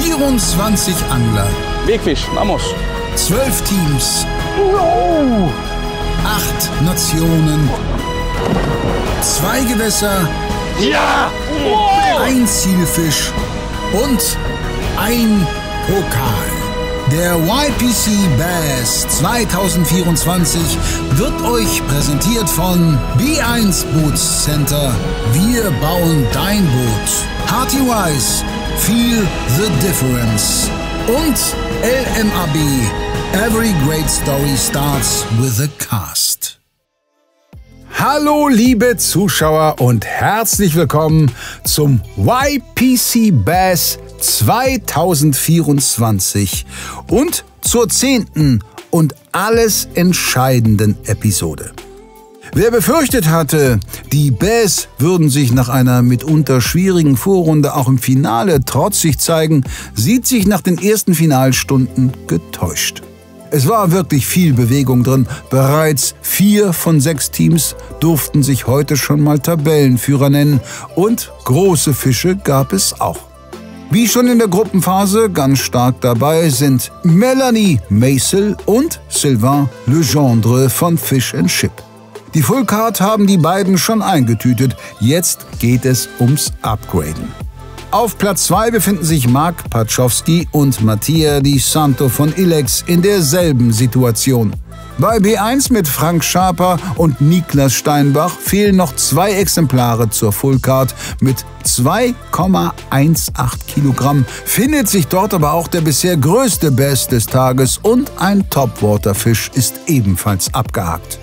24 Angler. Wegfisch, vamos. 12 Teams. Oh. 8 Nationen. 2 Gewässer. Ja! Oh. 1 Zielfisch. Und 1 Pokal. Der YPC Bass 2024 wird euch präsentiert von B1 Boots Center. Wir bauen dein Boot. Hearty Wise, feel the difference. Und LMAB, every great story starts with a cast. Hallo liebe Zuschauer und herzlich willkommen zum YPC Bass 2024 und zur 10. und alles entscheidenden Episode. Wer befürchtet hatte, die Bass würden sich nach einer mitunter schwierigen Vorrunde auch im Finale trotzig zeigen, sieht sich nach den ersten Finalstunden getäuscht. Es war wirklich viel Bewegung drin. Bereits 4 von 6 Teams durften sich heute schon mal Tabellenführer nennen und große Fische gab es auch. Wie schon in der Gruppenphase ganz stark dabei sind Melanie Maisel und Sylvain Legendre von Fish & Chip. Die Fullcard haben die beiden schon eingetütet. Jetzt geht es ums Upgraden. Auf Platz 2 befinden sich Marc Pachowski und Mattia Di Santo von Ilex in derselben Situation. Bei B1 mit Frank Schaper und Niklas Steinbach fehlen noch 2 Exemplare zur Fullcard mit 2,18 Kilogramm. Findet sich dort aber auch der bisher größte Bass des Tages und ein Topwaterfisch ist ebenfalls abgehakt.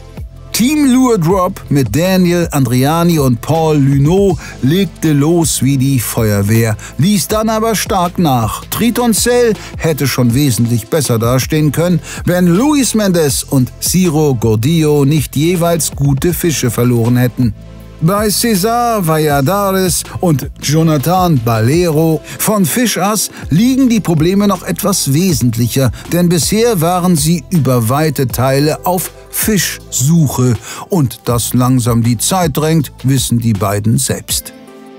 Team Lure Drop mit Daniel Andriani und Paul Luneau legte los wie die Feuerwehr, ließ dann aber stark nach. Triton Cell hätte schon wesentlich besser dastehen können, wenn Luis Mendes und Ciro Gordillo nicht jeweils gute Fische verloren hätten. Bei César Valladares und Jonathan Balero von Fish-Ass liegen die Probleme noch etwas wesentlicher, denn bisher waren sie über weite Teile auf Fischsuche und dass langsam die Zeit drängt, wissen die beiden selbst.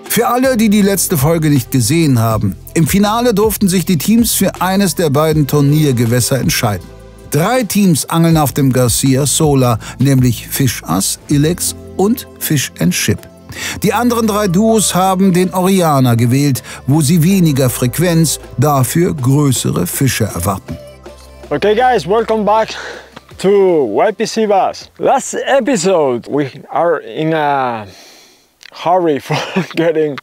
Für alle, die die letzte Folge nicht gesehen haben, im Finale durften sich die Teams für eines der beiden Turniergewässer entscheiden. 3 Teams angeln auf dem Garcia Sola, nämlich Fish-Ass, Ilex und Fish & Chip. Die anderen 3 Duos haben den Oriana gewählt, wo sie weniger Frequenz, dafür größere Fische erwarten. Okay guys, welcome back to YPC Bass. Last episode we are in a hurry for getting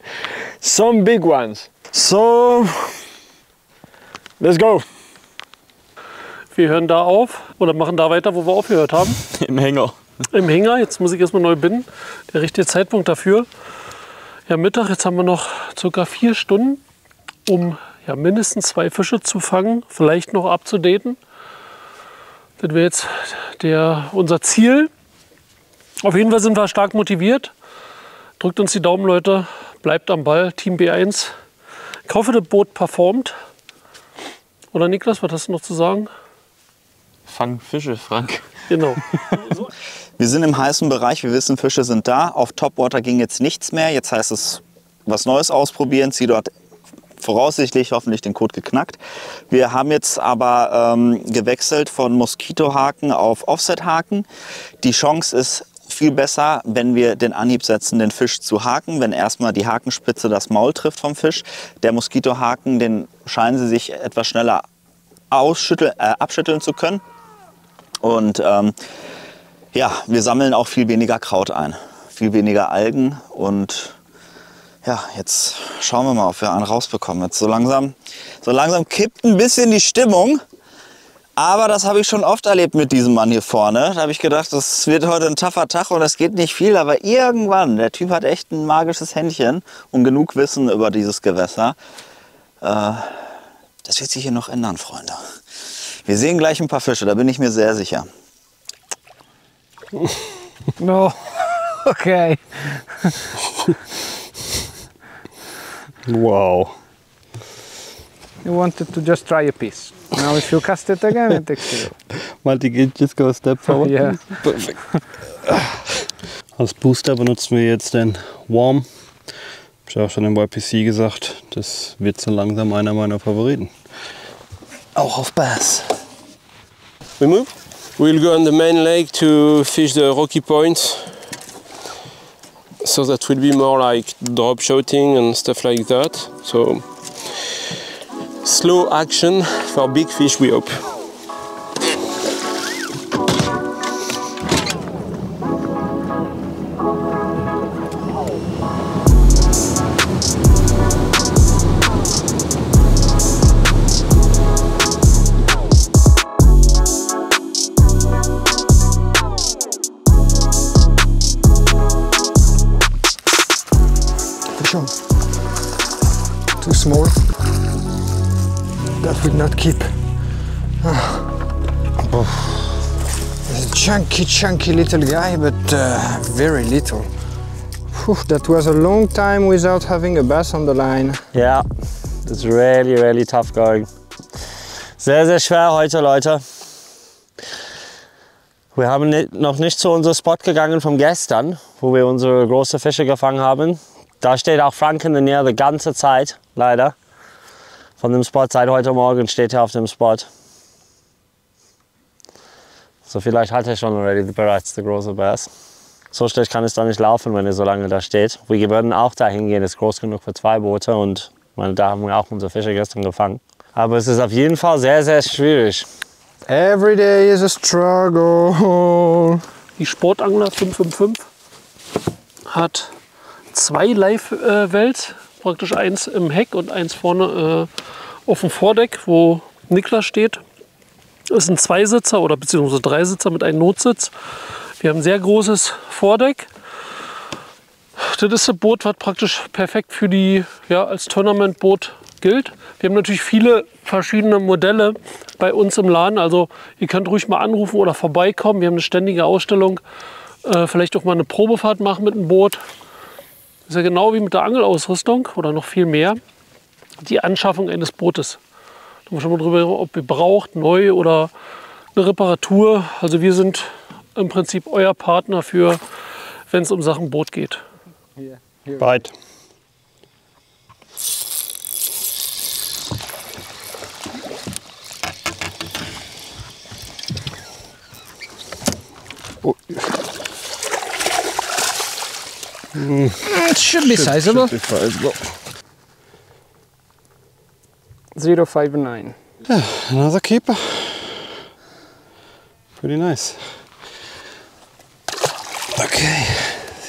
some big ones. So let's go. Wir hören da auf oder machen da weiter, wo wir aufgehört haben. Im Hänger. Im Hänger, jetzt muss ich erstmal neu binden. Der richtige Zeitpunkt dafür. Ja, Mittag, jetzt haben wir noch ca. 4 Stunden, um ja, mindestens 2 Fische zu fangen, vielleicht noch abzudaten. Das wäre jetzt unser Ziel. Auf jeden Fall sind wir stark motiviert. Drückt uns die Daumen, Leute. Bleibt am Ball, Team B1. Ich hoffe, das Boot performt. Oder Niklas, was hast du noch zu sagen? Fang Fische, Frank. Genau. Wir sind im heißen Bereich, wir wissen, Fische sind da. Auf Topwater ging jetzt nichts mehr. Jetzt heißt es, was Neues ausprobieren. Sie dort voraussichtlich hoffentlich den Code geknackt. Wir haben jetzt aber gewechselt von Moskitohaken auf Offset-Haken. Die Chance ist viel besser, wenn wir den Anhieb setzen, den Fisch zu haken, wenn erstmal die Hakenspitze das Maul trifft vom Fisch. Der Moskitohaken, den scheinen sie sich etwas schneller abschütteln zu können. Und ja, wir sammeln auch viel weniger Kraut ein, viel weniger Algen. Und ja, jetzt schauen wir mal, ob wir einen rausbekommen. Jetzt so langsam kippt ein bisschen die Stimmung. Aber das habe ich schon oft erlebt mit diesem Mann hier vorne. Da habe ich gedacht, das wird heute ein tougher Tag und es geht nicht viel. Aber irgendwann, der Typ hat echt ein magisches Händchen und genug Wissen über dieses Gewässer. Das wird sich hier noch ändern, Freunde. Wir sehen gleich ein paar Fische, da bin ich mir sehr sicher. No, okay. Wow. You wanted to just try a piece. Now if you cast it again, it takes you. Multi-Gate, just go a step forward. Yeah. Perfekt. Als Booster benutzen wir jetzt den Worm. Ich habe auch schon im YPC gesagt, Das wird so langsam einer meiner Favoriten. Auch auf Bass. We move. We'll go on the main lake to fish the rocky points. So that will be more like drop shooting and stuff like that. So slow action for big fish, we hope. Too small. That would not keep. It's a chunky little guy, but very little. Whew, that was a long time without having a bass on the line. Yeah, it's really tough going. Sehr schwer heute, Leute. Wir haben noch nicht zu unserem Spot gegangen von gestern, wo wir unsere großen Fische gefangen haben. Da steht auch Frank in der Nähe die ganze Zeit, leider. Von dem Spot, seit heute Morgen steht er auf dem Spot. So vielleicht hat er schon bereits die große Bass. So schlecht kann es da nicht laufen, wenn er so lange da steht. Wir würden auch da hingehen, ist groß genug für 2 Boote und da haben wir auch unsere Fische gestern gefangen. Aber es ist auf jeden Fall sehr schwierig. Every day is a struggle. Die Sportangler 555 hat 2 Live-Wells, praktisch eins im Heck und eins vorne auf dem Vordeck, wo Niklas steht. Das ist ein 2-Sitzer oder beziehungsweise 3-Sitzer mit einem Notsitz. Wir haben ein sehr großes Vordeck. Das ist ein Boot, was praktisch perfekt für die, ja, als Tournamentboot gilt. Wir haben natürlich viele verschiedene Modelle bei uns im Laden. Also ihr könnt ruhig mal anrufen oder vorbeikommen. Wir haben eine ständige Ausstellung. Vielleicht auch mal eine Probefahrt machen mit dem Boot. Das ist ja genau wie mit der Angelausrüstung oder noch viel mehr. Die Anschaffung eines Bootes. Da haben wir schon mal drüber, ob ihr braucht, neu oder eine Reparatur. Also wir sind im Prinzip euer Partner für, wenn es um Sachen Boot geht. Bite. Oh. It should be sizable. 059. Yeah, another keeper. Pretty nice. Okay,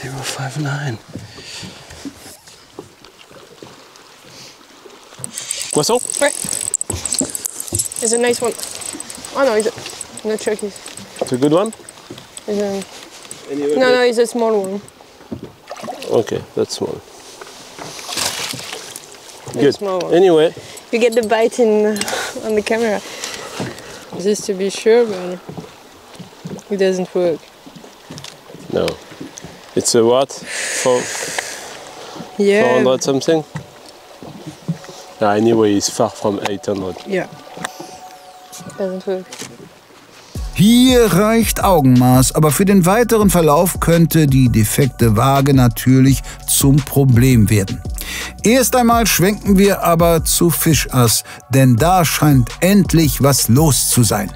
059. Poisson? Ouais. It's a nice one. Oh no, it's not turkeys. It's a good one? No, it's a small one. Okay, that's small. It's a Good. small one. Anyway, You get the bite in on the camera. Just to be sure, but it doesn't work. no. It's a what? Yeah. 400 something? Anyway, it's far from 800. Yeah. Doesn't work. Hier reicht Augenmaß, aber für den weiteren Verlauf könnte die defekte Waage natürlich zum Problem werden. Erst einmal schwenken wir aber zu Fischass, denn da scheint endlich was los zu sein.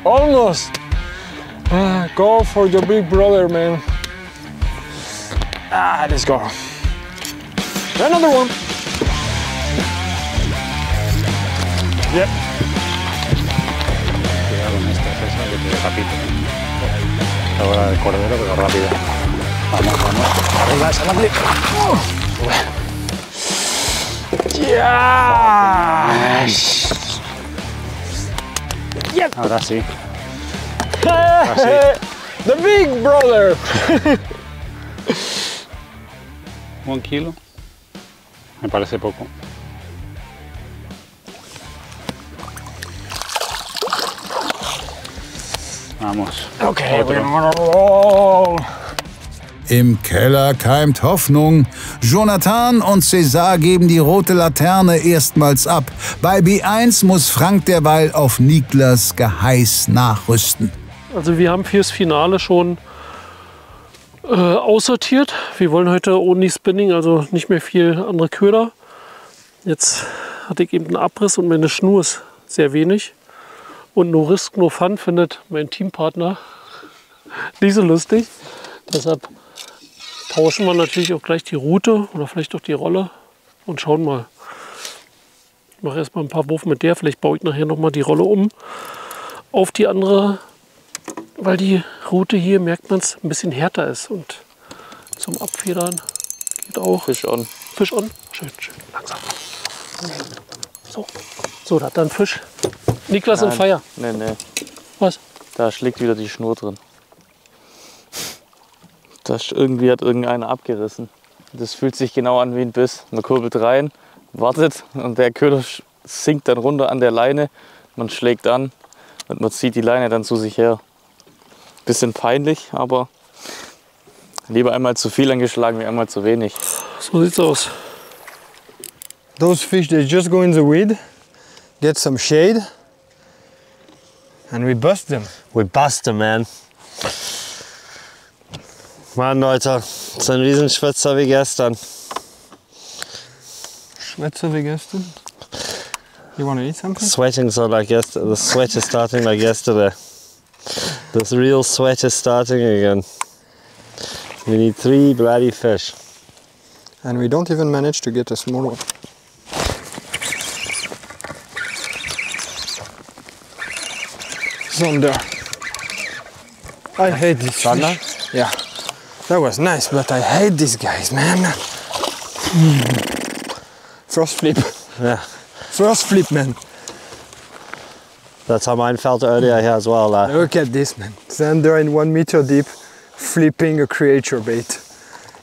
Almost. Go for your big brother, man. Let's go. Another one. Yep. Cuidado con esta, es esa que te rapito. Ahora el cordero, pero rápido. Vamos, vamos. Arriba esa la clip. Yep. Ahora sí. The big brother. 1 kilo. Me parece poco. Vamos. Okay, we're gonna roll. Im Keller keimt Hoffnung. Jonathan und César geben die rote Laterne erstmals ab. Bei B1 muss Frank derweil auf Niklas Geheiß nachrüsten. Also wir haben fürs Finale schon aussortiert. Wir wollen heute Only Spinning, also nicht mehr viel andere Köder. Jetzt hatte ich eben einen Abriss und meine Schnur ist sehr wenig. Und No Risk, No Fun findet mein Teampartner nicht so lustig. Deshalb tauschen wir natürlich auch gleich die Route oder vielleicht auch die Rolle und schauen mal. Ich mache erstmal ein paar Wurf mit der, vielleicht baue ich nachher noch mal die Rolle um auf die andere, weil die Route hier, merkt man es, ein bisschen härter ist und zum Abfedern geht auch. Fisch on. Fisch on. Schön, schön, langsam. So, da hat dann Fisch. Niklas und Feier. Nee. Was? Da schlägt wieder die Schnur drin. Irgendwie hat irgendeiner abgerissen. Das fühlt sich genau an wie ein Biss. Man kurbelt rein, wartet und der Köder sinkt dann runter an der Leine. Man schlägt an und man zieht die Leine dann zu sich her. Bisschen peinlich, aber lieber einmal zu viel angeschlagen wie einmal zu wenig. So sieht's aus. Those fish, they just go in the weed, get some shade, and we bust them. We bust them, man. Mann, Leute, so ein Riesenschwitzer wie gestern. Schwitzer wie gestern? You want to eat something? Sweating so like yesterday. The sweat is starting like yesterday. This real sweat is starting again. We need 3 bloody fish. And we don't even manage to get a small one. Zander. I hate this Zander? fish. Yeah. That was nice, but I hate these guys, man. First flip. Yeah. First flip, man. That's how mine felt earlier here as well. Look at this, man. Zander in 1 meter deep, flipping a creature bait.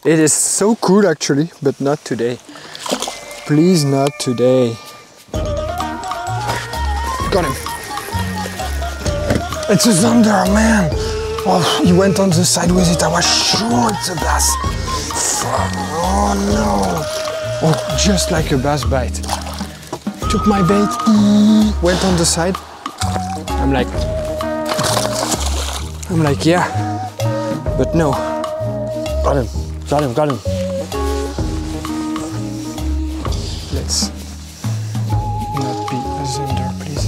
It is so cool actually, but not today. Please, not today. Got him. It's a Zander, man. Oh, he went on the side with it. I was sure it's a bass. Fuck. Oh no. Oh, just like a bass bite. Took my bait, went on the side. I'm like, yeah, but no. Got him. Let's not be a Zander, please.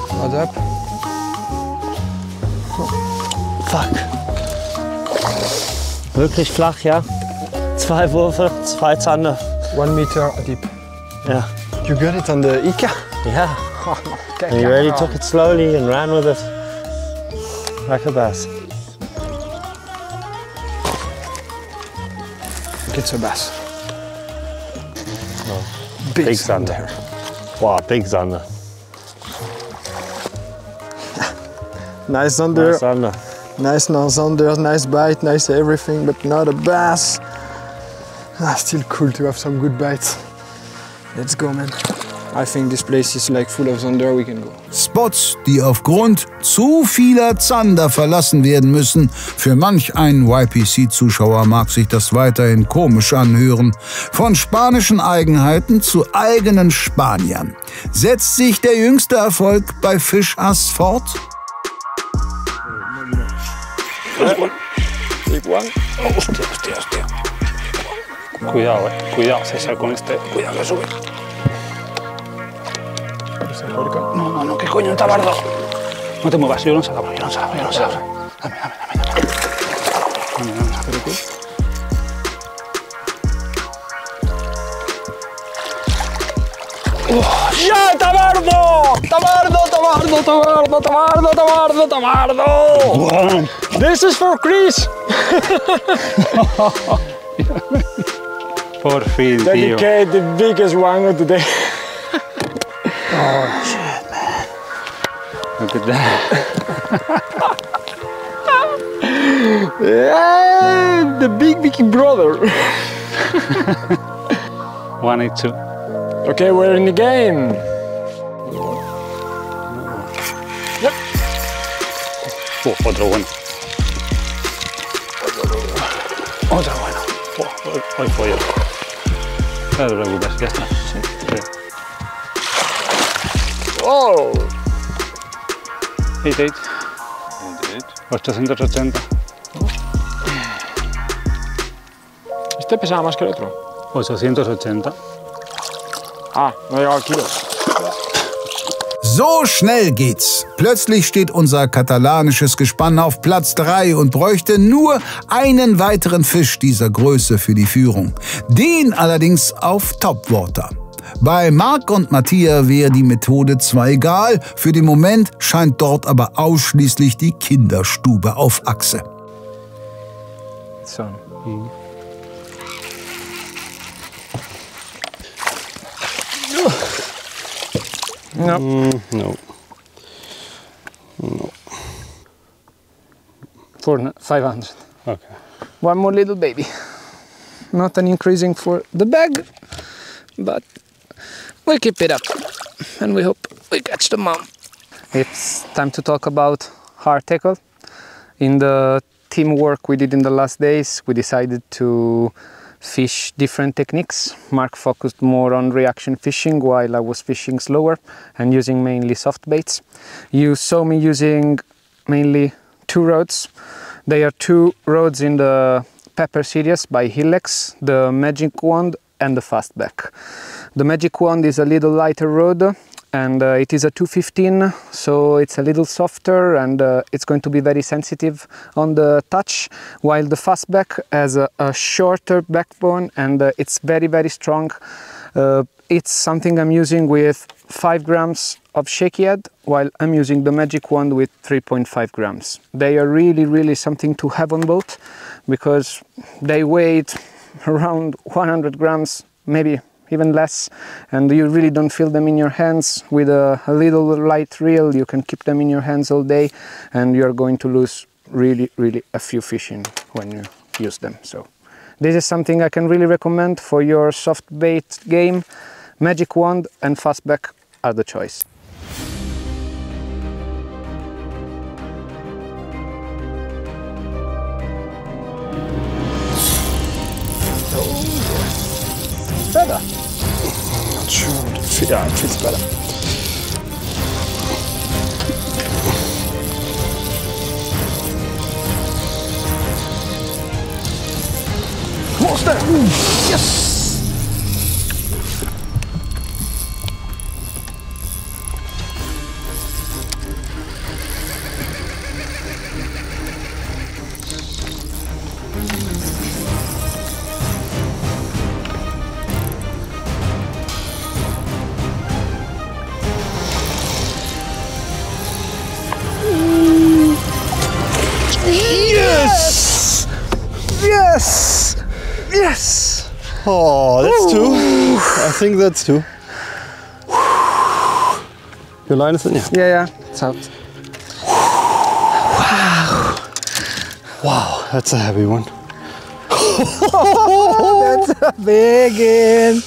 Hold up. Fuck. Wirklich flach, ja? 2 Würfe, 2 Zander. 1 meter deep. Yeah. You got it on the Ika? Yeah. Oh, okay, And he really took it slowly and ran with it like a bass. It's a bass. Oh. Big Zander. Wow, big Zander. Nice Zander. Nice Zander. Nice Zander, nice bite, nice everything, but not a bass. Still cool to have some good bites. Let's go, man. I think this place is like full of Zander, we can go. Spots, die aufgrund zu vieler Zander verlassen werden müssen. Für manch einen YPC-Zuschauer mag sich das weiterhin komisch anhören. Von spanischen Eigenheiten zu eigenen Spaniern. Setzt sich der jüngste Erfolg bei Fischass fort? Cuidado, cuidado, César, con este. Cuidado, que sube. No, ¿qué coño, tabardo? No te muevas, yo no se la abro. Dame. ¡Ya, Tabardo! ¡Tabardo! This is for Chris! Por fin, tío. Dedicate the biggest one of the day. Oh, shit, man. Look at that. Yeah, the big brother. 182. Okay, we're in the game. Otro bueno. Otra buena. Hoy pollo. No te preocupes, ya está. Sí. Oh! 88. 880. Este pesaba más que el otro. 880. Ah, no llegaba al kilo. So schnell geht's. Plötzlich steht unser katalanisches Gespann auf Platz 3 und bräuchte nur einen weiteren Fisch dieser Größe für die Führung. Den allerdings auf Topwater. Bei Marc und Mattia wäre die Methode zwar egal, für den Moment scheint dort aber ausschließlich die Kinderstube auf Achse. So. No. No. 500. Okay. One more little baby. Not an increasing for the bag, but we'll keep it up and we hope we catch the mom. It's time to talk about hard tackle. In the teamwork we did in the last days, we decided to fish different techniques. Mark focused more on reaction fishing while I was fishing slower and using mainly soft baits. You saw me using mainly two rods. They are two rods in the Pepper series by Hillex, the Magic Wand and the Fastback. The Magic Wand is a little lighter rod and it is a 215, so it's a little softer and it's going to be very sensitive on the touch, while the Fastback has a shorter backbone and it's very strong. It's something I'm using with 5 grams of shaky head, while I'm using the Magic Wand with 3.5 grams. They are really something to have on boat because they weigh around 100 grams, maybe even less, and you really don't feel them in your hands. With a little light reel you can keep them in your hands all day and you're going to lose really a few fish in when you use them. So this is something I can really recommend for your soft bait game. Magic Wand and Fastback are the choice. Better. Not sure. Yeah, it feels better. Monster! Yes! Yes! Yes! Yes! Oh, that's two. I think that's two. Your line is in here. Yeah, it's out. Wow, that's a heavy one. That's a big one.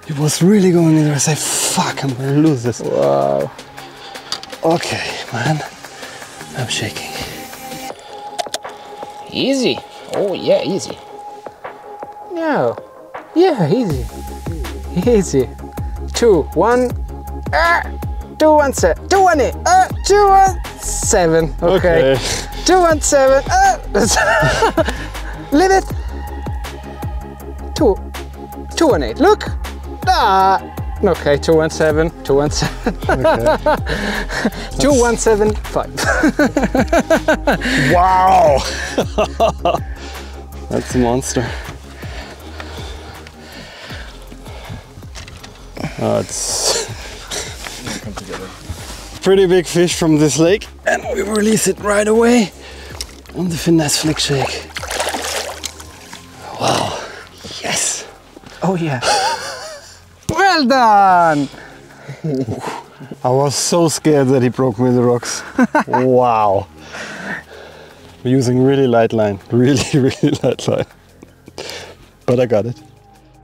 It was really going in there. I say, fuck, I'm gonna lose this. Wow. Okay, man. I'm shaking. Easy. Oh yeah, easy. No. Yeah, easy. Easy. 2, 1. 2, 1, 7. 2, 1, 8. 2, 1, 7. Okay. 2, 1, 7. Leave it. 2, 2, 1, 8. Look. Okay, 2, 1, 7. 2, 1, 7. Okay. 2, 1, 7, 5. Wow! That's a monster. It's pretty big fish from this lake, and we release it right away on the Finesse Flick Shake. Wow! Yes! Oh yeah! Well done! I was so scared that he broke me the rocks. Wow! We're using really light line, really light line. But I got it.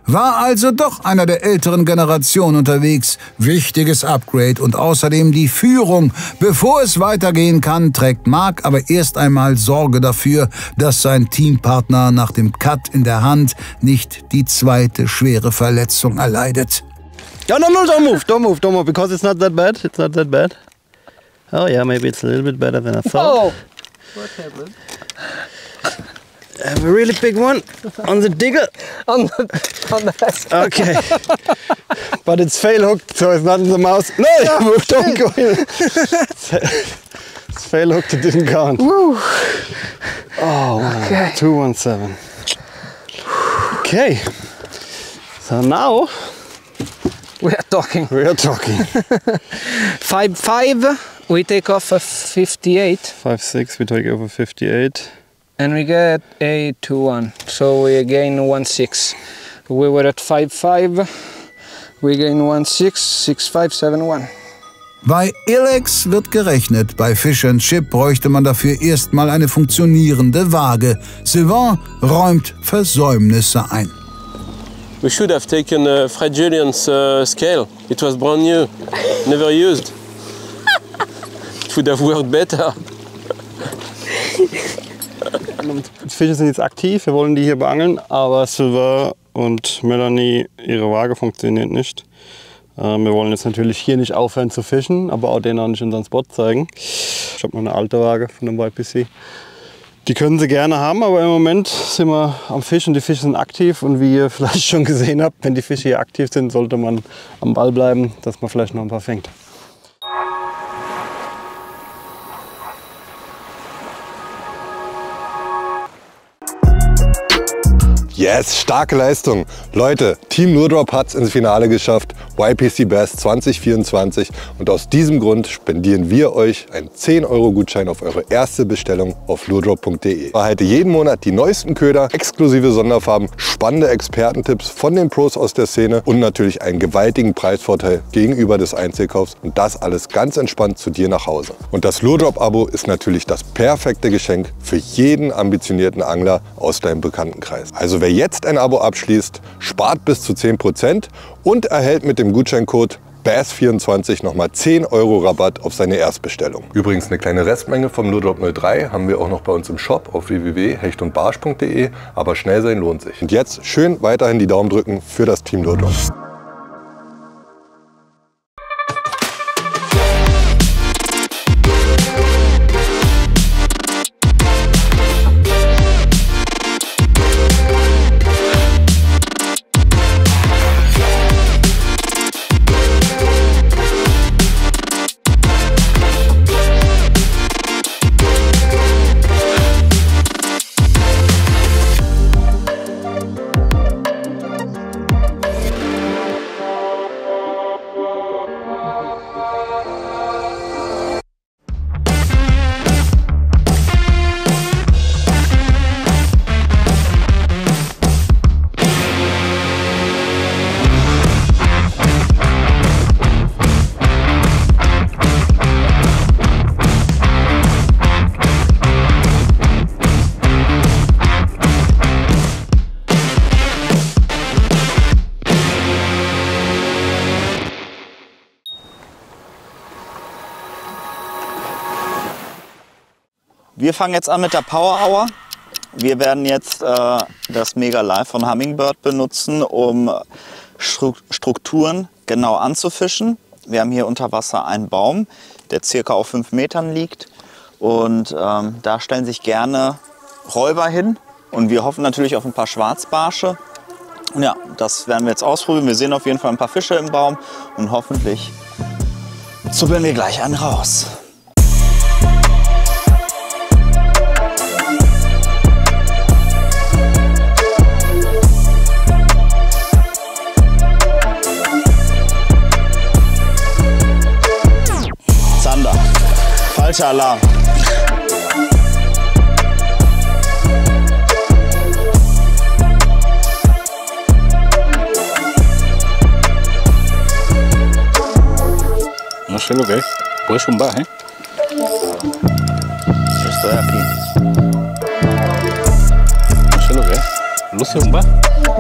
War also doch einer der älteren Generationen unterwegs. Wichtiges Upgrade und außerdem die Führung. Bevor es weitergehen kann, trägt Mark aber erst einmal Sorge dafür, dass sein Teampartner nach dem Cut in der Hand nicht die zweite schwere Verletzung erleidet. No, don't move, because it's not that bad. It's not that bad. Oh yeah, maybe it's a little bit better than I thought. Oh, what happened? I have a really big one on the digger. On the basket. Okay. But it's fail hooked, so it's not in the mouth. No, don't go in. It's fail hooked, it didn't count. Woo. Oh, wow. Okay. 217. Okay. So now We are talking. 5.5. We take off a 58. 5.6, we take over 58. And we get a 2-1, so we gain 1.6. We were at 5.5, we gain 1.6, 6.5, 7.1. Bei Ilex wird gerechnet. Bei Fish and Chip bräuchte man dafür erstmal eine funktionierende Waage. Sylvain räumt Versäumnisse ein. We should have taken Fred Julian's scale. It was brand new, never used. It would have worked better. Die Fische sind jetzt aktiv, wir wollen die hier beangeln, aber Sylvain und Melanie, ihre Waage funktioniert nicht. Wir wollen jetzt natürlich hier nicht aufhören zu fischen, aber auch denen auch nicht unseren Spot zeigen. Ich habe noch eine alte Waage von dem YPC. Die können sie gerne haben, aber im Moment sind wir am Fischen, die Fische sind aktiv und wie ihr vielleicht schon gesehen habt, wenn die Fische hier aktiv sind, sollte man am Ball bleiben, dass man vielleicht noch ein paar fängt. Yes, starke Leistung. Leute, Team Lure hat es ins Finale geschafft. YPC Bass 2024. Und aus diesem Grund spendieren wir euch einen 10-Euro-Gutschein auf eure erste Bestellung auf luredrop.de. Erhalte jeden Monat die neuesten Köder, exklusive Sonderfarben, spannende Expertentipps von den Pros aus der Szene und natürlich einen gewaltigen Preisvorteil gegenüber des Einzelkaufs. Und das alles ganz entspannt zu dir nach Hause. Und das Luredrop-Abo ist natürlich das perfekte Geschenk für jeden ambitionierten Angler aus deinem Bekanntenkreis. Also wer jetzt ein Abo abschließt, spart bis zu 10% und erhält mit dem Gutscheincode BASS24 nochmal 10 Euro Rabatt auf seine Erstbestellung. Übrigens eine kleine Restmenge vom Luredrop 03 haben wir auch noch bei uns im Shop auf www.hechtundbarsch.de, aber schnell sein lohnt sich. Und jetzt schön weiterhin die Daumen drücken für das Team Luredrop. Wir fangen jetzt an mit der Power Hour. Wir werden jetzt das Mega Live von Humminbird benutzen, um Strukturen genau anzufischen. Wir haben hier unter Wasser einen Baum, der circa auf 5 Metern liegt. Und da stellen sich gerne Räuber hin. Und wir hoffen natürlich auf ein paar Schwarzbarsche. Und ja, das werden wir jetzt ausprobieren. Wir sehen auf jeden Fall ein paar Fische im Baum. Und hoffentlich zuppeln wir gleich einen raus. Falscher Alarm. No sé lo que es. Puedes zumbar, ¿eh? Estoy aquí. No sé lo que es. Luce un va.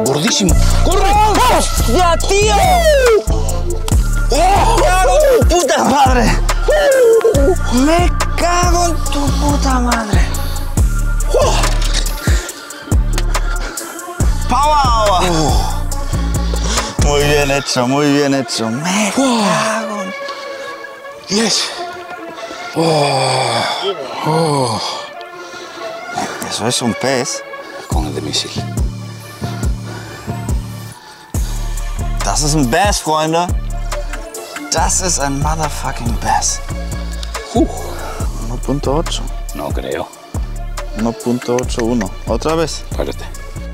Gordísimo. ¡Corre! ¡Hostia, tío! ¡Puta madre! Me cago en tu puta madre. Power. Muy bien hecho, muy bien hecho. Me cago en... Yes. Eso es un pez. Con el de misil. Das ist ein Bass, Freunde. Das ist ein motherfucking Bass. 1.8. No creo. 1.81. Otra vez. Espérate.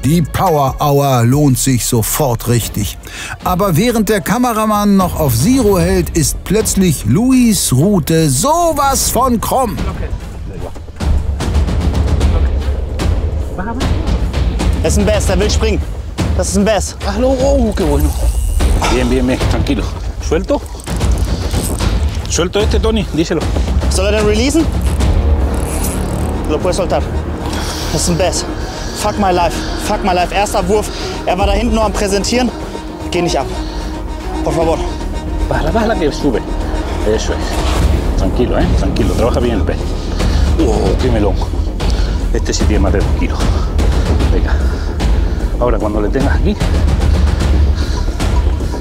Die Power Hour lohnt sich sofort richtig. Aber während der Kameramann noch auf Zero hält, ist plötzlich Luis Route sowas von krumm. Das ist ein Bass, der will springen. Das ist ein Bass. Hazlo. Oh, qué bueno. Bien, bien, bien. Tranquilo. Suelto. Suelto este, Tony. Díselo. Soll er den releasen? Lo puedes soltar. Das ist ein Bass. Fuck my life. Fuck my life. Erster Wurf. Er war da hinten nur am Präsentieren. Geh nicht ab. Por favor. Bájala, bájala que sube. Eso es. Tranquilo, tranquilo. Trabaja bien el pez. Qué melón. Este sí tiene más de 2 kilos. Venga. Ahora cuando le tengas aquí.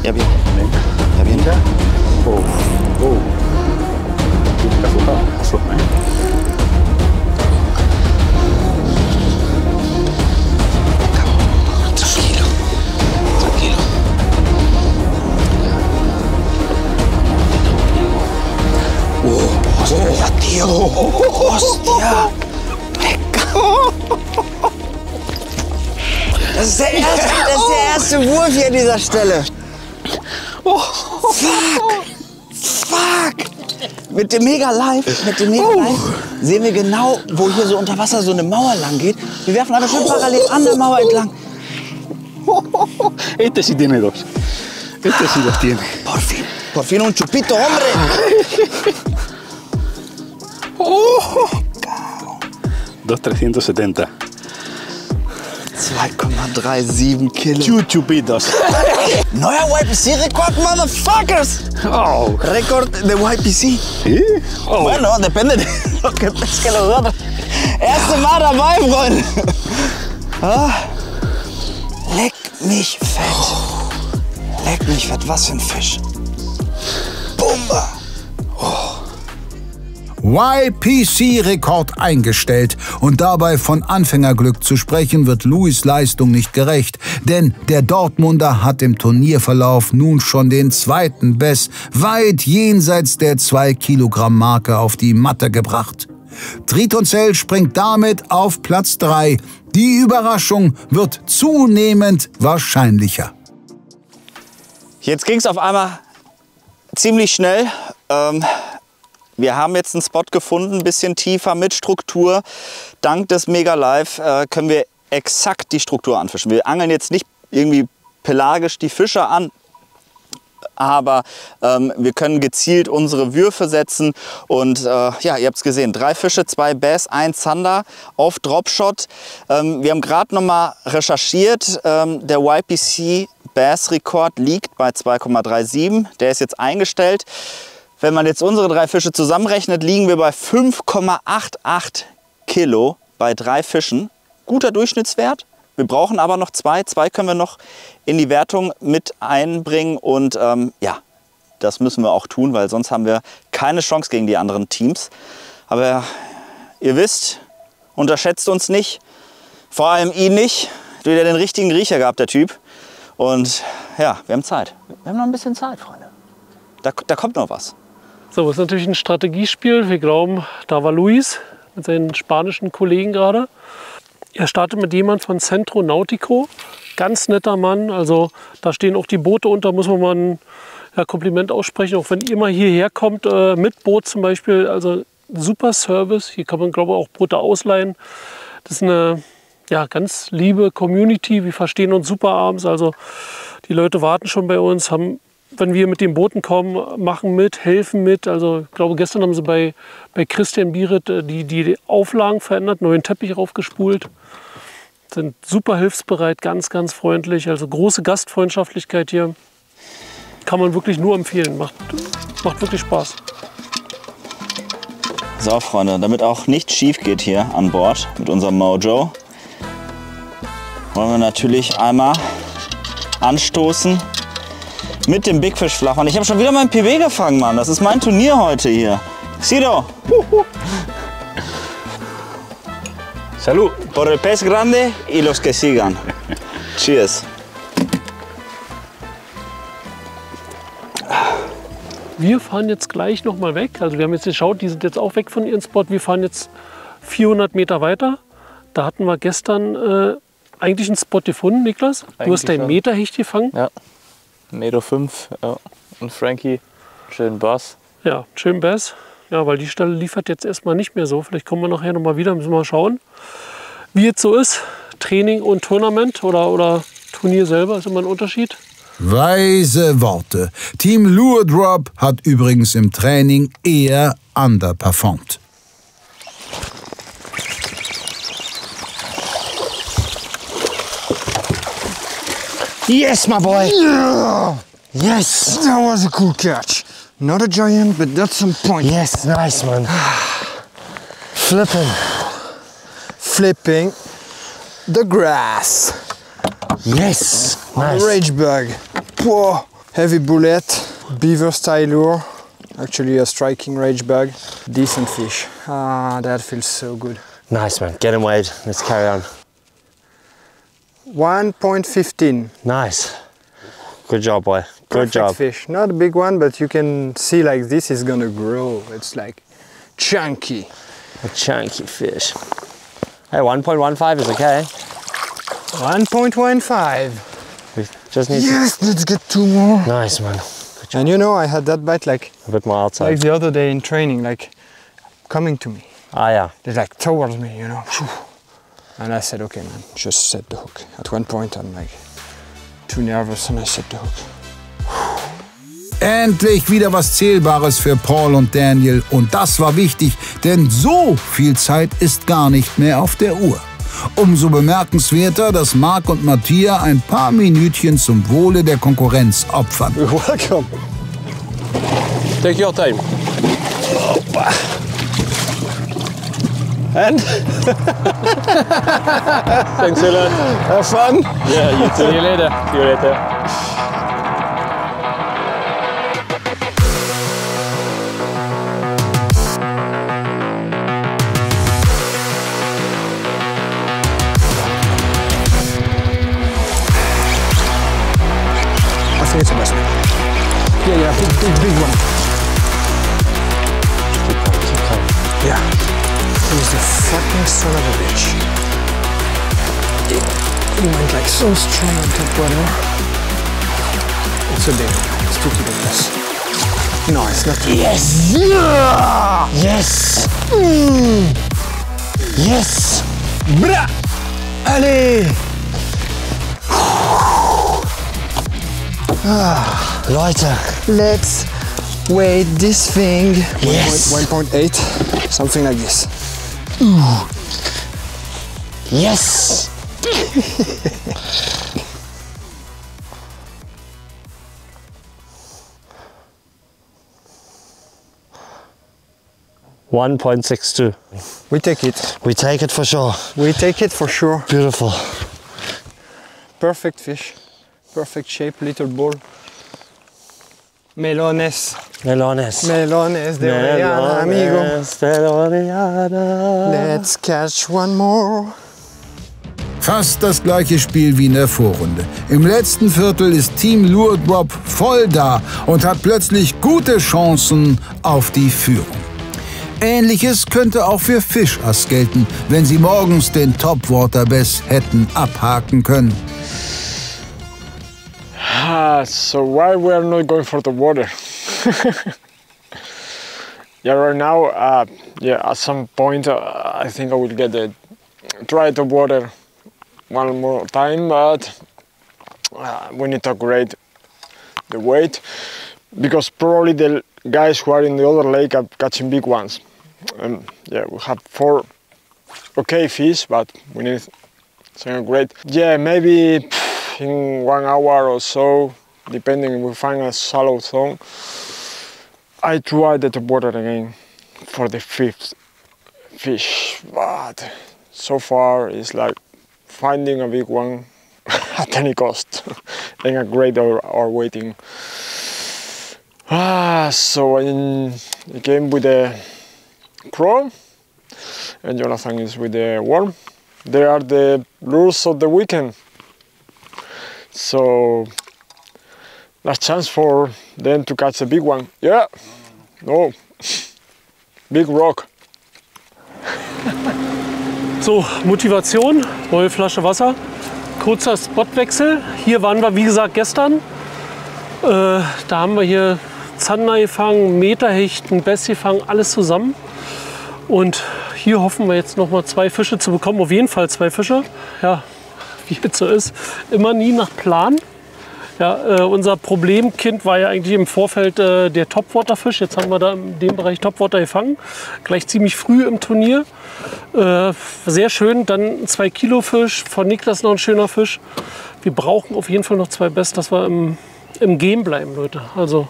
Ya bien. Venga. Ya bien. Mira. Está aflojado. Afloja, Tranquilo. Tranquilo. Hostia, tío. Hostia. Me cago. Das ist der erste Wurf hier an dieser Stelle. Fuck. Mit dem Mega Live sehen wir genau, wo hier so unter Wasser so eine Mauer lang geht. Wir werfen aber schon parallel an der Mauer entlang. Este sí tiene 2. Este sí los tiene. Por fin un chupito, hombre. 2,370. 2,37 Kilo. Chupitos. Neuer YPC-Rekord, Motherfuckers. Oh. Récord de YPC. ¿Sí? Oh. Bueno, depende de lo que pesque los otros. Erste Mal dabei, Freunde. Leck mich fett. Leck mich fett, was für ein Fisch. Bumba. YPC-Rekord eingestellt. Und dabei von Anfängerglück zu sprechen, wird Luis' Leistung nicht gerecht. Denn der Dortmunder hat im Turnierverlauf nun schon den zweiten Bass weit jenseits der 2-Kilogramm-Marke auf die Matte gebracht. Tritonzell springt damit auf Platz 3. Die Überraschung wird zunehmend wahrscheinlicher. Jetzt ging es auf einmal ziemlich schnell. Wir haben jetzt einen Spot gefunden, ein bisschen tiefer mit Struktur. Dank des Mega Live können wir exakt die Struktur anfischen. Wir angeln jetzt nicht irgendwie pelagisch die Fische an, aber wir können gezielt unsere Würfe setzen. Und ja, ihr habt es gesehen, 3 Fische, 2 Bass, 1 Zander auf Dropshot. Wir haben gerade noch mal recherchiert, der YPC Bass-Rekord liegt bei 2,37. Der ist jetzt eingestellt. Wenn man jetzt unsere 3 Fische zusammenrechnet, liegen wir bei 5,88 Kilo bei 3 Fischen. Guter Durchschnittswert. Wir brauchen aber noch 2. 2 können wir noch in die Wertung mit einbringen. Und ja, das müssen wir auch tun, weil sonst haben wir keine Chance gegen die anderen Teams. Aber ihr wisst, unterschätzt uns nicht. Vor allem ihn nicht. Du hast ja den richtigen Riecher gehabt, der Typ. Und ja, wir haben Zeit. Wir haben noch ein bisschen Zeit, Freunde. Da kommt noch was. So, das ist natürlich ein Strategiespiel. Wir glauben, da war Luis mit seinen spanischen Kollegen gerade. Er startet mit jemand von Centro Nautico. Ganz netter Mann. Also da stehen auch die Boote unter, muss man mal ein Kompliment aussprechen. Auch wenn ihr mal hierher kommt, mit Boot zum Beispiel. Also super Service. Hier kann man, glaube ich, auch Boote ausleihen. Das ist eine ganz liebe Community. Wir verstehen uns super abends. Also die Leute warten schon bei uns, haben, wenn wir mit den Booten kommen, machen mit, helfen mit. Also ich glaube, gestern haben sie bei Christian Bieret die Auflagen verändert, neuen Teppich raufgespult. Sind super hilfsbereit, ganz, ganz freundlich. Also große Gastfreundschaftlichkeit hier. Kann man wirklich nur empfehlen. Macht wirklich Spaß. So, Freunde, damit auch nichts schief geht hier an Bord mit unserem Mojo, wollen wir natürlich einmal anstoßen mit dem Big Fish Flachmann. Ich habe schon wieder mein PB gefangen, Mann. Das ist mein Turnier heute hier. Sido. Salud. Por el pez grande y los que sigan. Cheers. Wir fahren jetzt gleich noch mal weg. Also wir haben jetzt geschaut, die sind jetzt auch weg von ihrem Spot. Wir fahren jetzt 400 Meter weiter. Da hatten wir gestern eigentlich einen Spot gefunden, Niklas. Du hast deinen Meterhecht gefangen. Ja, 1,5 Meter. Ja. Und Frankie, schönen Bass. Ja, schönen Bass. Ja, weil die Stelle liefert jetzt erstmal nicht mehr so. Vielleicht kommen wir nachher noch mal wieder, müssen wir mal schauen, wie jetzt so ist. Training und Tournament oder Turnier selber ist immer ein Unterschied. Weise Worte. Team Lure Drop hat übrigens im Training eher underperformt. Yes, my boy! Yeah. Yes! That was a cool catch. Not a giant, but that's some point. Yes, nice, man. Flipping. Flipping the grass. Yes, nice. Rage bug. Whoa. Heavy bullet, beaver style lure. Actually a striking rage bug. Decent fish. Ah, that feels so good. Nice, man. Get him weighed. Let's carry on. 1.15. Nice. Good job, boy. Good Perfect job. Fish. Not a big one, but you can see like this is gonna grow. It's like chunky. A chunky fish. Hey, 1.15 is okay. 1.15. We just need Yes, let's get 2 more. Nice, man. And you know, I had that bite like a bit more outside. Like the other day in training, like coming to me. Ah, yeah. They're like towards me, you know. And I said, okay, man, just set the hook. At one point, I'm like too nervous, and I set the hook. Endlich wieder was Zählbares für Paul und Daniel. Und das war wichtig, denn so viel Zeit ist gar nicht mehr auf der Uhr. Umso bemerkenswerter, dass Marc und Mattia ein paar Minütchen zum Wohle der Konkurrenz opfern. Welcome. Take your time. And? Thanks a lot. Have fun. Yeah, you too. See you later. See you later. I think it's a best one. Yeah, big one. Yeah. He's the fucking son of a bitch. He went like so strong on top water. It's a big one. It's too ridiculous. No, it's not too Yes! Yeah! Yes! Yes! Bra! Allez! Leute! Let's weigh this thing. Yes! 1.8, something like this. Yes! 1.62. We take it. We take it for sure. We take it for sure. Beautiful. Perfect fish. Perfect shape, little ball. Melones. Melones. Melones de Orellana, amigo. Melones de Orellana. Let's catch one more. Fast das gleiche Spiel wie in der Vorrunde. Im letzten Viertel ist Team Lure Drop voll da und hat plötzlich gute Chancen auf die Führung. Ähnliches könnte auch für Fischass gelten, wenn sie morgens den Topwater Bass hätten abhaken können. So why we are not going for the water? Yeah, right now, at some point, I think I will try the water one more time, but we need to upgrade the weight because probably the guys who are in the other lake are catching big ones. Yeah, we have 4 okay fish, but we need So great. Yeah, maybe in 1 hour or so, depending if we find a shallow zone, I try the top water again for the 5th fish. But so far, it's like finding a big one at any cost and a great or waiting. So I came with the crawl and Jonathan is with the worm. They are the lures of the weekend. So last chance for them to catch a big one. Yeah, no, big rock. So, Motivation, neue Flasche Wasser, kurzer Spotwechsel. Hier waren wir, wie gesagt, gestern. Da haben wir hier Zander gefangen, Meterhecht, ein Bass gefangen, alles zusammen. Und hier hoffen wir jetzt noch mal 2 Fische zu bekommen, auf jeden Fall 2 Fische. Ja, wie es so ist, immer nie nach Plan. Ja, unser Problemkind war ja eigentlich im Vorfeld der Topwaterfisch. Jetzt haben wir da in dem Bereich Topwater gefangen, gleich ziemlich früh im Turnier. Sehr schön, dann ein 2 Kilo Fisch, von Niklas noch ein schöner Fisch. Wir brauchen auf jeden Fall noch 2 Bass, dass wir im Game bleiben, Leute. Also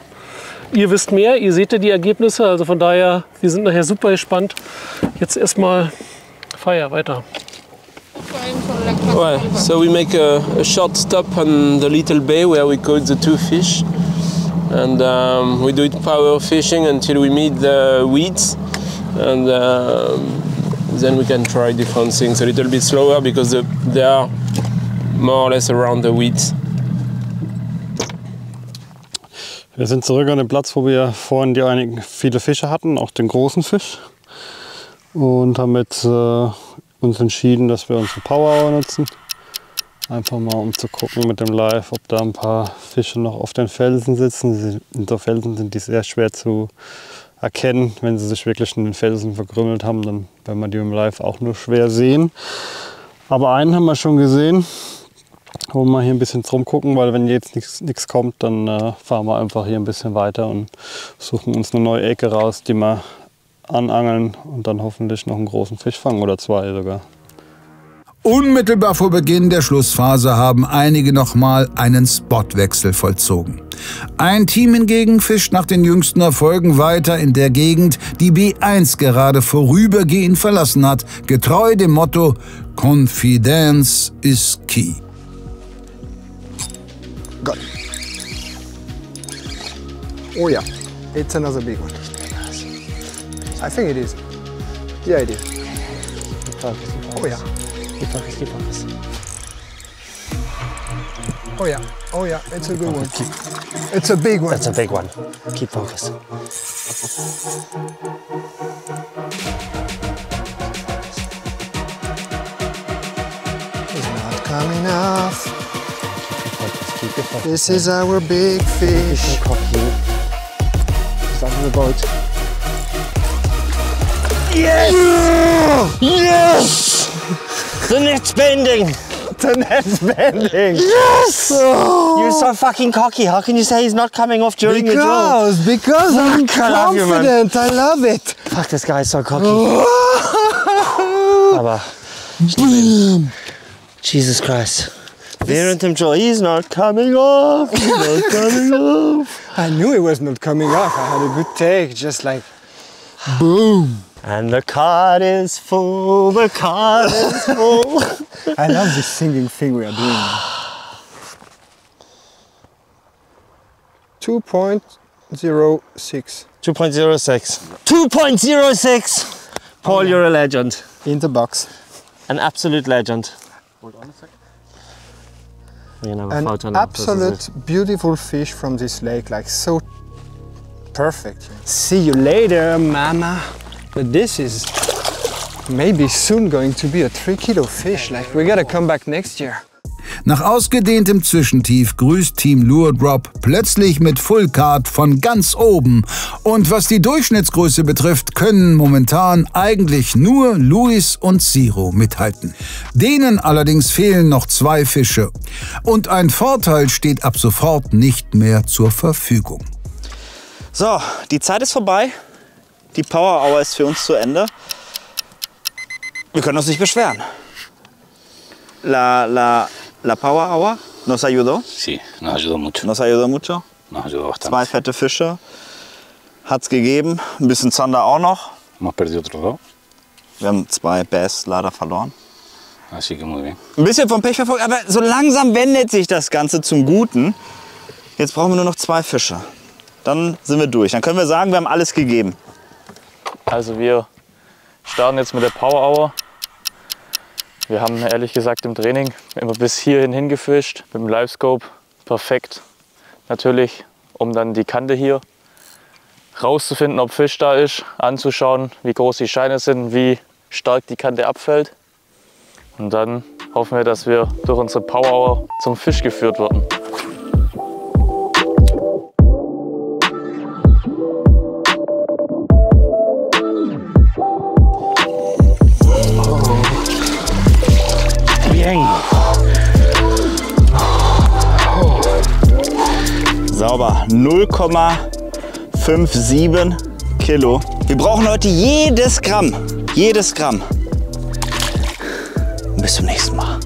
ihr wisst mehr, ihr seht ja die Ergebnisse, also von daher, wir sind nachher super gespannt. Jetzt erstmal Feier, weiter. Well, so we make a short stop on the little bay where we caught the 2 fish, and we do it power fishing until we meet the weeds, and then we can try different things a little bit slower because they are more or less around the weeds. Wir sind zurück an den Platz, wo wir vorhin viele Fische hatten, auch den großen Fisch, und haben jetzt uns entschieden, dass wir unsere Power nutzen. Einfach mal um zu gucken mit dem Live, ob da ein paar Fische noch auf den Felsen sitzen. Unter Felsen sind die sehr schwer zu erkennen. Wenn sie sich wirklich in den Felsen verkrümmelt haben, dann werden wir die im Live auch nur schwer sehen. Aber einen haben wir schon gesehen. Wollen wir hier ein bisschen drum gucken, weil wenn jetzt nichts kommt, dann fahren wir einfach hier ein bisschen weiter und suchen uns eine neue Ecke raus, die wir anangeln und dann hoffentlich noch einen großen Fisch fangen oder 2 sogar. Unmittelbar vor Beginn der Schlussphase haben einige nochmal einen Spotwechsel vollzogen. Ein Team hingegen fischt nach den jüngsten Erfolgen weiter in der Gegend, die B1 gerade vorübergehend verlassen hat, getreu dem Motto Confidence is key. Got it. Oh yeah, it's another big one. I think it is. Yeah, it is. Oh yeah. Keep focus. Oh yeah. Oh yeah, it's a good one. It's a big one. That's a big one. Keep focus. It's not coming off. Keep your focus. This is our big fish. Keep your cocky. He's under the boat. Yes! Yes! The net's bending! The net's bending! Yes! Oh. You're so fucking cocky. How can you say he's not coming off during the drill? Because I'm confident. I love it. Fuck, this guy's so cocky. Aber Jesus Christ. Während dem Drill, he's not coming off. He's not coming off. I knew it was not coming off. I had a good take, just like boom. And the card is full, the card is full. I love this singing thing we are doing now. 2.06. 2.06. 2.06! Paul, you're a legend. In the box. An absolute legend. Hold on a second. An absolute beautiful fish from this lake, like so perfect. See you later, mama. But this is maybe soon going to be a 3 kilo fish. Like we gotta come back next year. Nach ausgedehntem Zwischentief grüßt Team Lure Drop plötzlich mit Full Card von ganz oben. Und was die Durchschnittsgröße betrifft, können momentan eigentlich nur Luis und Siro mithalten. Denen allerdings fehlen noch 2 Fische. Und ein Vorteil steht ab sofort nicht mehr zur Verfügung. So, die Zeit ist vorbei. Die Power Hour ist für uns zu Ende. Wir können uns nicht beschweren. la Power Hour nos ayudó? Sí, nos ayudó mucho. Nos ayudó mucho? Nos ayudó bastante. 2 fette Fische hat's gegeben, ein bisschen Zander auch noch. Hemos perdido otros 2. Wir haben 2 Bass leider verloren. Así que muy bien. Ein bisschen vom Pech verfolgt, aber so langsam wendet sich das Ganze zum Guten. Jetzt brauchen wir nur noch 2 Fische. Dann sind wir durch. Dann können wir sagen, wir haben alles gegeben. Also wir starten jetzt mit der Power Hour. Wir haben ehrlich gesagt im Training immer bis hierhin hingefischt. Mit dem Livescope perfekt. Natürlich, um dann die Kante hier rauszufinden, ob Fisch da ist, anzuschauen, wie groß die Scheine sind, wie stark die Kante abfällt. Und dann hoffen wir, dass wir durch unsere Power Hour zum Fisch geführt werden. Sauber. 0,57 Kilo. Wir brauchen heute jedes Gramm. Jedes Gramm. Bis zum nächsten Mal.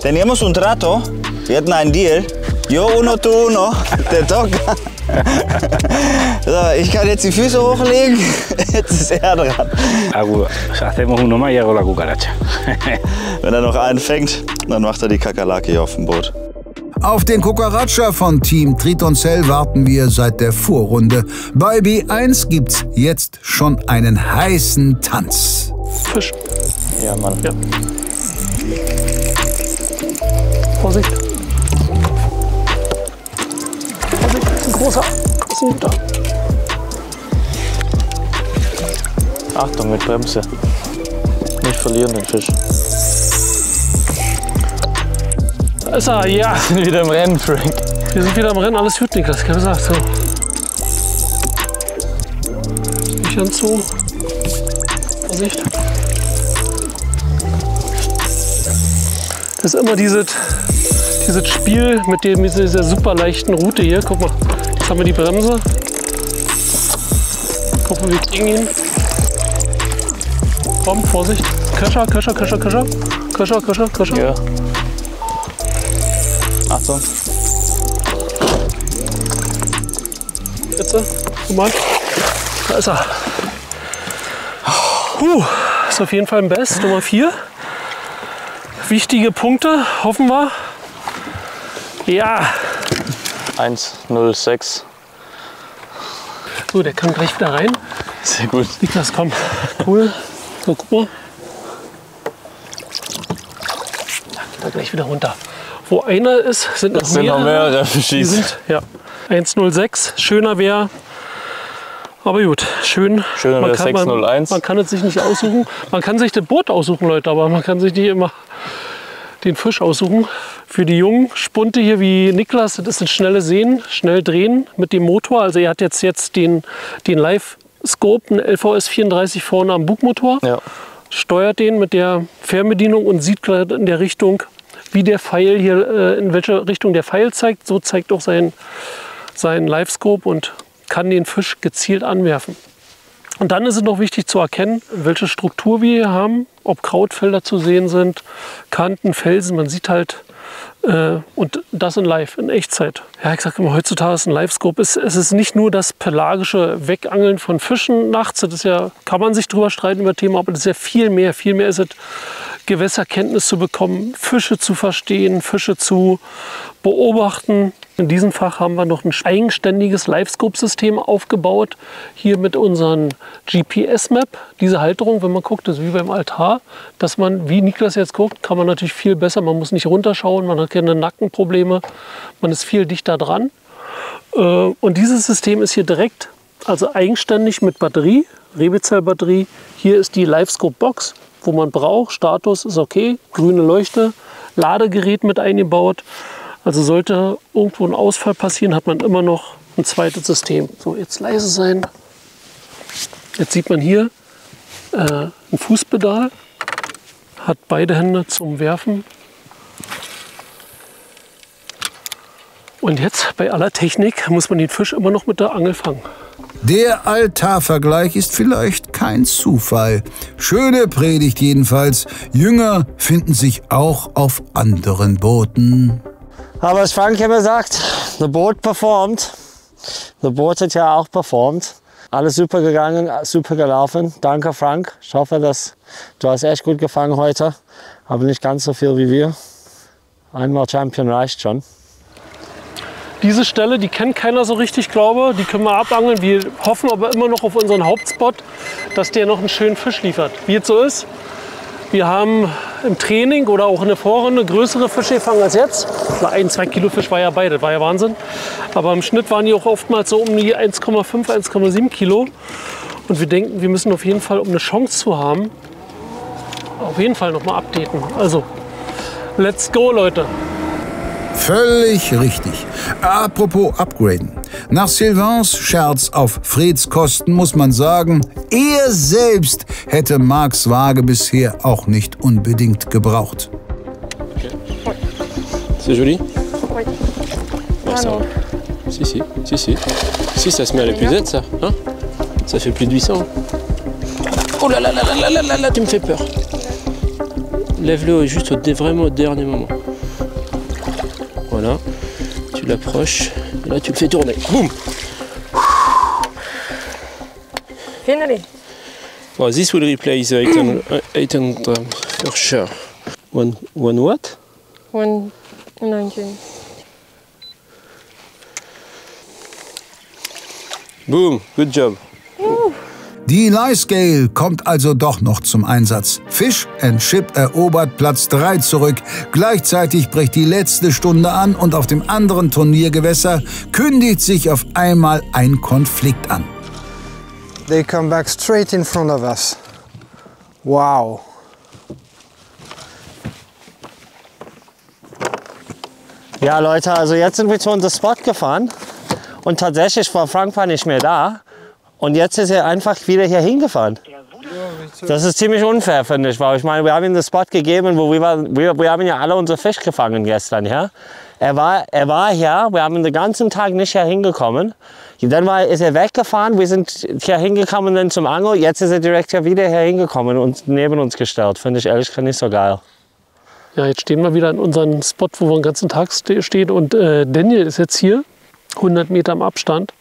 Teníamos un trato. Wir hatten einen Deal. Yo uno, tú uno. Te toca. So, ich kann jetzt die Füße hochlegen. Jetzt ist er dran. Hacemos uno más y hago la cucaracha. Wenn er noch einen fängt, dann macht er die Kakerlake hier auf dem Boot. Auf den Cucaracha von Team Tritoncell warten wir seit der Vorrunde. Bei B1 gibt's jetzt schon einen heißen Tanz. Fisch. Ja, Mann. Ja. Vorsicht. Vorsicht, das ist ein großer. Das ist ein guter. Achtung mit Bremse. Nicht verlieren den Fisch. Da ist er, ja. Wir sind wieder im Rennen, Frank. Wir sind wieder im Rennen, alles gut, Niklas, ich habe gesagt. So. Nicht an zu. Vorsicht. Das ist immer dieses Spiel mit dieser super leichten Route hier. Guck mal, jetzt haben wir die Bremse. Guck mal, wir kriegen ihn. Komm, Vorsicht. Köscher, Köscher, Köscher, Köscher. Köscher, Köscher, Köscher. Ja. Achtung. Jetzt, guck mal. Da ist er. Ist auf jeden Fall ein Best, Nummer 4. Wichtige Punkte, hoffen wir. Ja. 1,06. So, der kann gleich wieder rein. Sehr gut. Niklas, komm. Cool. So, guck mal. Da geht er gleich wieder runter. Wo einer ist, sind noch noch mehrere Fische. Die sind, ja. 1,06. Schöner wäre. Aber gut, schön. Schöner wäre 6,01. Man kann es sich nicht aussuchen. Man kann sich das Boot aussuchen, Leute, aber man kann sich nicht immer den Fisch aussuchen. Für die jungen Spunte hier wie Niklas, das ist ein schnelles Sehen, schnell drehen mit dem Motor. Also er hat jetzt den Live-Scope, einen LVS 34 vorne am Bugmotor. Ja. Steuert den mit der Fernbedienung und sieht gerade in der Richtung, wie der Pfeil hier, in welche Richtung der Pfeil zeigt. So zeigt auch sein Live-Scope und kann den Fisch gezielt anwerfen. Und dann ist es noch wichtig zu erkennen, welche Struktur wir hier haben, ob Krautfelder zu sehen sind, Kanten, Felsen. Man sieht halt, und das in Live, in Echtzeit. Ja, ich sage immer, heutzutage ist ein Live-Scope. Es ist nicht nur das pelagische Wegangeln von Fischen nachts. Das ist ja, kann man sich drüber streiten über Thema, aber das ist ja viel mehr. Viel mehr ist es, Gewässerkenntnis zu bekommen, Fische zu verstehen, Fische zu beobachten. In diesem Fach haben wir noch ein eigenständiges Live-Scope-System aufgebaut. Hier mit unseren GPS-Map. Diese Halterung, wenn man guckt, ist wie beim Altar. Dass man, wie Niklas jetzt guckt, kann man natürlich viel besser. Man muss nicht runterschauen, man hat keine Nackenprobleme. Man ist viel dichter dran. Und dieses System ist hier direkt, also eigenständig mit Batterie, Rebezell-Batterie. Hier ist die Live-Scope-Box, wo man braucht. Status ist okay, grüne Leuchte, Ladegerät mit eingebaut. Also sollte irgendwo ein Ausfall passieren, hat man immer noch ein zweites System. So, jetzt leise sein. Jetzt sieht man hier ein Fußpedal, hat beide Hände zum Werfen. Und jetzt bei aller Technik muss man den Fisch immer noch mit der Angel fangen. Der Altarvergleich ist vielleicht kein Zufall. Schöne Predigt jedenfalls. Jünger finden sich auch auf anderen Booten. Aber was Frank immer sagt, the boat performed. The boat hat ja auch performt. Alles super gegangen, super gelaufen. Danke Frank. Ich hoffe, dass du hast echt gut gefangen heute. Aber nicht ganz so viel wie wir. Einmal Champion reicht schon. Diese Stelle, die kennt keiner so richtig, glaube ich. Die können wir abangeln. Wir hoffen aber immer noch auf unseren Hauptspot, dass der noch einen schönen Fisch liefert. Wie es so ist, wir haben im Training oder auch in der Vorrunde größere Fische gefangen als jetzt. 1-2 Kilo Fisch war ja beide, das war ja Wahnsinn. Aber im Schnitt waren die auch oftmals so um die 1,5, 1,7 Kilo. Und wir denken, wir müssen auf jeden Fall, um eine Chance zu haben, auf jeden Fall noch mal updaten. Also, let's go, Leute. Völlig richtig. Apropos upgraden. Nach Sylvains Scherz auf Freds Kosten muss man sagen, er selbst hätte Marks Waage bisher auch nicht unbedingt gebraucht. C'est joli? Oui. Ouais, ça va. Si, ça se met à l'épuisette, ça. Hein? Ça fait plus de 800. Oh là là là là là là là, tu me fais peur. Lève-le juste vraiment au dernier moment. Voilà, tu l'approches, là tu le fais tourner. Boum! Finally. Oh, this will replace 800 for sure. One what? 119. Boom, good job. Die Leigh-Scale kommt also doch noch zum Einsatz. Fish and Chip erobert Platz 3 zurück. Gleichzeitig bricht die letzte Stunde an und auf dem anderen Turniergewässer kündigt sich auf einmal ein Konflikt an. They come back straight in front of us. Wow. Ja Leute, also jetzt sind wir zu unserem Spot gefahren und tatsächlich war Frank nicht mehr da. Und jetzt ist er einfach wieder hier hingefahren. Das ist ziemlich unfair, finde ich. Weil ich meine, wir haben ihm den Spot gegeben, wo wir haben ja alle unsere Fisch gefangen gestern. Ja? Er war hier, wir haben den ganzen Tag nicht hier hingekommen. Dann ist er weggefahren, wir sind hier hingekommen dann zum Angeln. Jetzt ist er direkt hier wieder hier hingekommen und neben uns gestellt. Finde ich ehrlich gesagt nicht so geil. Ja, jetzt stehen wir wieder an unserem Spot, wo wir den ganzen Tag stehen. Und Daniel ist jetzt hier, 100 Meter im Abstand.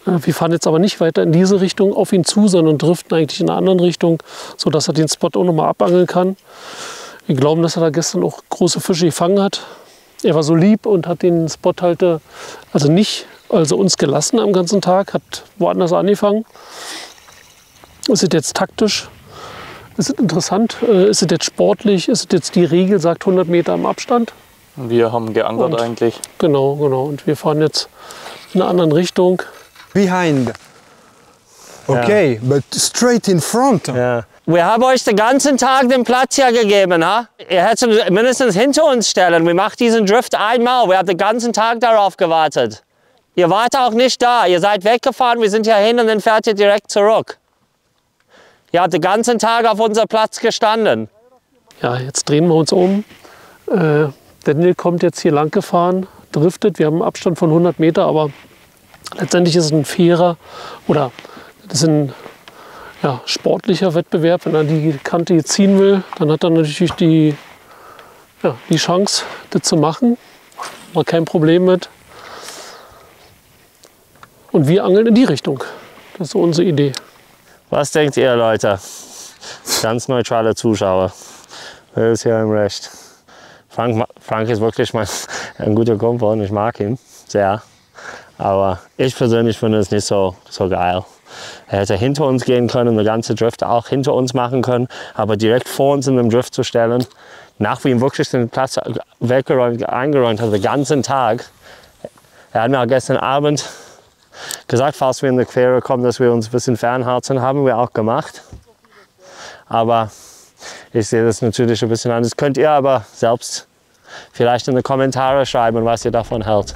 Wir fahren jetzt aber nicht weiter in diese Richtung auf ihn zu, sondern driften eigentlich in eine andere Richtung, sodass er den Spot auch noch mal abangeln kann. Wir glauben, dass er da gestern auch große Fische gefangen hat. Er war so lieb und hat den Spot halt also uns gelassen am ganzen Tag, hat woanders angefangen. Ist es jetzt taktisch? Ist es interessant? Ist es jetzt sportlich? Ist es jetzt die Regel, sagt 100 Meter im Abstand? Wir haben geangelt eigentlich. Genau. Und wir fahren jetzt in einer anderen Richtung. Behind. Okay, but straight in front. Ja. Wir haben euch den ganzen Tag den Platz hier gegeben. Ha? Ihr hättet mindestens hinter uns stellen. Wir machen diesen Drift einmal. Wir haben den ganzen Tag darauf gewartet. Ihr wart auch nicht da. Ihr seid weggefahren, wir sind hier hin und dann fährt ihr direkt zurück. Ihr habt den ganzen Tag auf unserem Platz gestanden. Ja, jetzt drehen wir uns um. Daniel kommt jetzt hier lang gefahren, driftet. Wir haben einen Abstand von 100 Meter, aber letztendlich ist es ein fairer oder das ist ein sportlicher Wettbewerb. Wenn er die Kante hier ziehen will, dann hat er natürlich die Chance, das zu machen. War kein Problem mit. Und wir angeln in die Richtung. Das ist so unsere Idee. Was denkt ihr, Leute? Ganz neutrale Zuschauer. Wer ist hier im Recht? Frank ist wirklich ein guter Kumpel und ich mag ihn sehr. Aber ich persönlich finde es nicht so geil. Er hätte hinter uns gehen können, den ganzen Drift auch hinter uns machen können, aber direkt vor uns in den Drift zu stellen, nach wie ihm wirklich den Platz eingeräumt hat, den ganzen Tag. Er hat mir auch gestern Abend gesagt, falls wir in die Quere kommen, dass wir uns ein bisschen fernhalten, haben wir auch gemacht. Aber ich sehe das natürlich ein bisschen anders. Könnt ihr aber selbst vielleicht in die Kommentare schreiben, was ihr davon hält.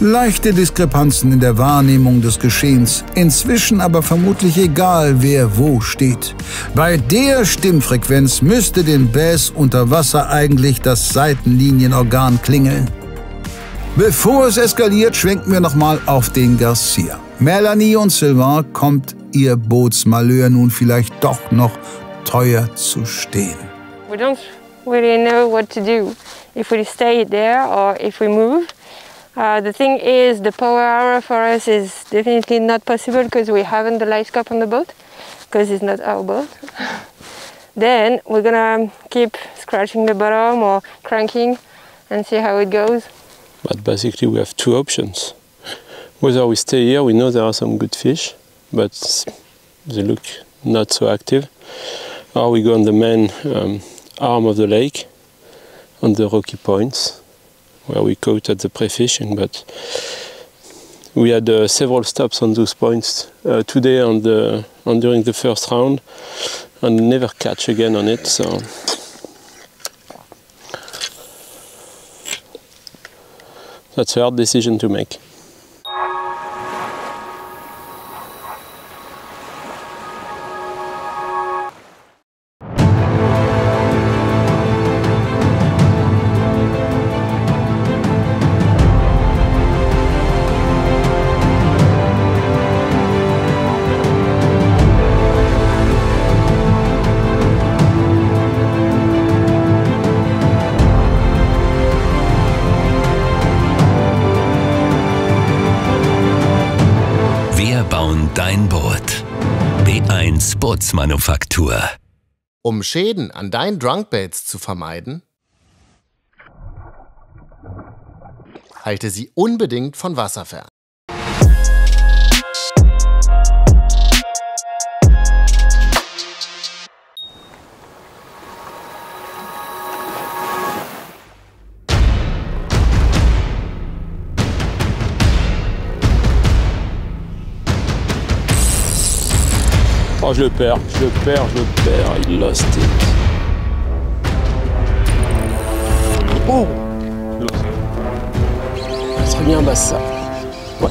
Leichte Diskrepanzen in der Wahrnehmung des Geschehens, inzwischen aber vermutlich egal, wer wo steht. Bei der Stimmfrequenz müsste den Bass unter Wasser eigentlich das Seitenlinienorgan klingeln. Bevor es eskaliert, schwenken wir nochmal auf den Garcia. Melanie und Sylvain kommt ihr Bootsmalheur nun vielleicht doch noch teuer zu stehen. We don't really know what to do, if we stay there or if we move. The thing is, the power hour for us is definitely not possible because we haven't the light scope on the boat, because it's not our boat. Then we're gonna keep scratching the bottom or cranking and see how it goes. But basically we have two options. Whether we stay here, we know there are some good fish, but they look not so active. Or we go on the main arm of the lake, on the rocky points, where we caught at the pre-fishing. But we had several stops on those points today and during the first round, and never catch again on it. So that's a hard decision to make. Dein Boot. B1 Bootsmanufaktur. Um Schäden an deinen Drunkbaits zu vermeiden, halte sie unbedingt von Wasser fern. Oh, je le perds, il lost it. Oh! Très bien, basse ça. Ouais.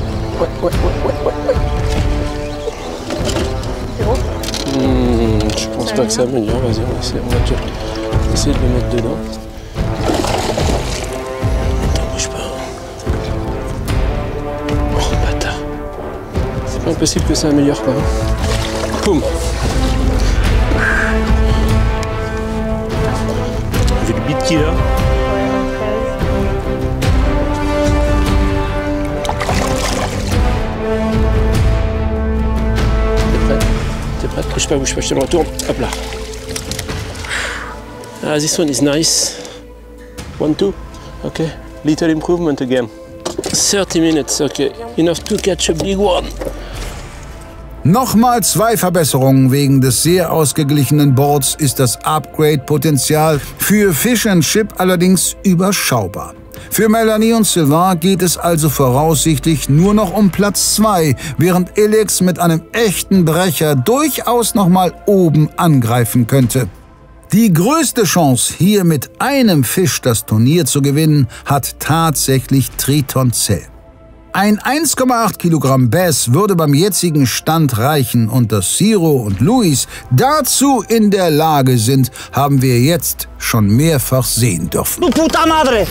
Je pense pas que ça améliore, vas-y, on va essayer de le mettre dedans. Attends, bouge pas. Oh, bâtard. C'est pas impossible que ça améliore pas. Boum. Vu le beat qu'il a. T'es prête? Bouge pas, je te le retourne. Hop là. Ah, this one is nice. 1, 2. Okay. Little improvement again. 30 minutes, okay. Enough to catch a big one. Nochmal 2 Verbesserungen wegen des sehr ausgeglichenen Boards ist das Upgrade-Potenzial für Fish and Chip allerdings überschaubar. Für Melanie und Sylvain geht es also voraussichtlich nur noch um Platz 2, während Alex mit einem echten Brecher durchaus nochmal oben angreifen könnte. Die größte Chance, hier mit einem Fisch das Turnier zu gewinnen, hat tatsächlich Triton Zell. Ein 1,8 Kilogramm Bass würde beim jetzigen Stand reichen und dass Ciro und Luis dazu in der Lage sind, haben wir jetzt schon mehrfach sehen dürfen. Du puta madre!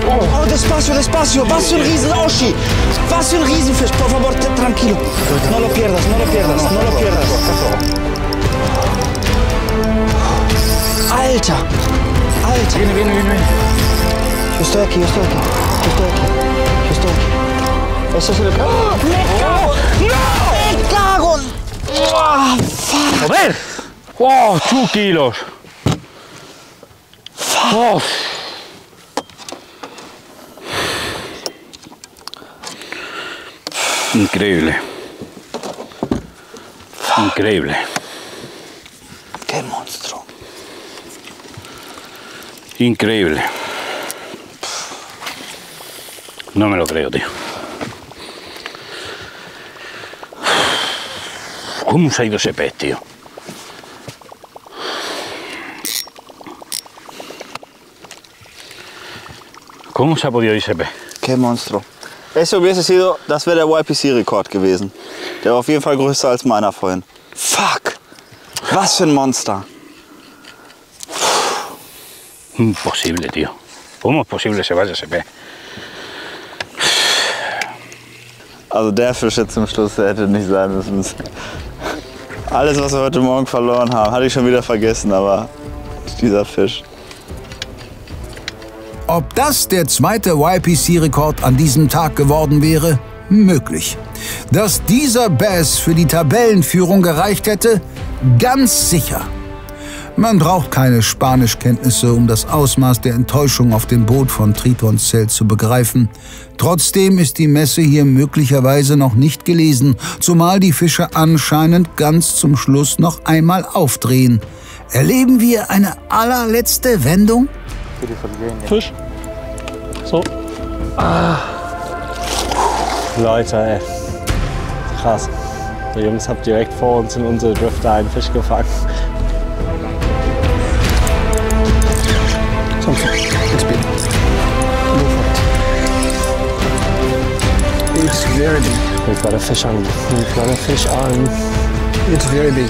Oh, despacio, despacio! Was für ein riesen Oschi! Was für ein Riesenfisch! Por favor, tranquilo! No lo pierdas, no lo pierdas, no lo pierdas! Alter! Alter! Viene. Yo estoy aquí. Eso se le cae. ¡Me cago! ¡Oh, fuck! ¡Joder! ¡Oh, 2 kilos! Oh. Increíble. Increíble. ¡Qué monstruo! Increíble. No me lo creo, tío. ¿Cómo se ha ido ese pez, tío? ¿Cómo se ha podido ir ese pez? Qué monstruo. Eso hubiese sido, das wäre der YPC-Rekord gewesen. Der war auf jeden Fall größer als meiner vorhin. Fuck! Was für ein Monster. Imposible, tío. ¿Cómo es posible que se vaya ese pez? Also der Fisch jetzt zum Schluss, der hätte nicht sein müssen. Alles, was wir heute Morgen verloren haben, hatte ich schon wieder vergessen, aber dieser Fisch. Ob das der zweite YPC-Rekord an diesem Tag geworden wäre? Möglich. Dass dieser Bass für die Tabellenführung gereicht hätte? Ganz sicher. Man braucht keine Spanischkenntnisse, um das Ausmaß der Enttäuschung auf dem Boot von Tritons Zelt zu begreifen. Trotzdem ist die Messe hier möglicherweise noch nicht gelesen, zumal die Fische anscheinend ganz zum Schluss noch einmal aufdrehen. Erleben wir eine allerletzte Wendung? Fisch. So. Ah. Leute, ey. Krass. Die Jungs haben direkt vor uns in unsere Drifter einen Fisch gefangen. It's very big. We've got a fish on. We've got a fish on. It's very big.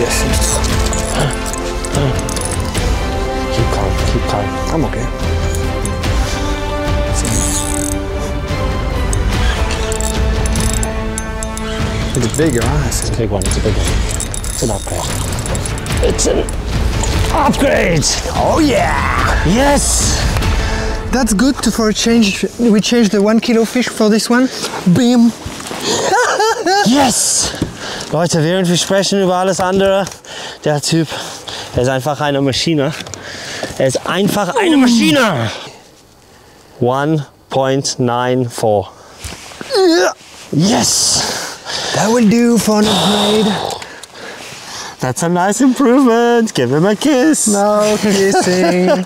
Yes, it's... Keep calm, keep calm. I'm okay. It's bigger, huh? It's a big one, it's a big one. It's an upgrade. It's an upgrade! Oh yeah! Yes! That's good for a change. We changed the 1 kilo fish for this one. Bam! Yes! Leute, während wir sprechen über alles andere, der Typ, er ist einfach eine Maschine. Er ist einfach eine Maschine! 1.94. Yes! That will do for an upgrade. That's a nice improvement. Give him a kiss. No kissing.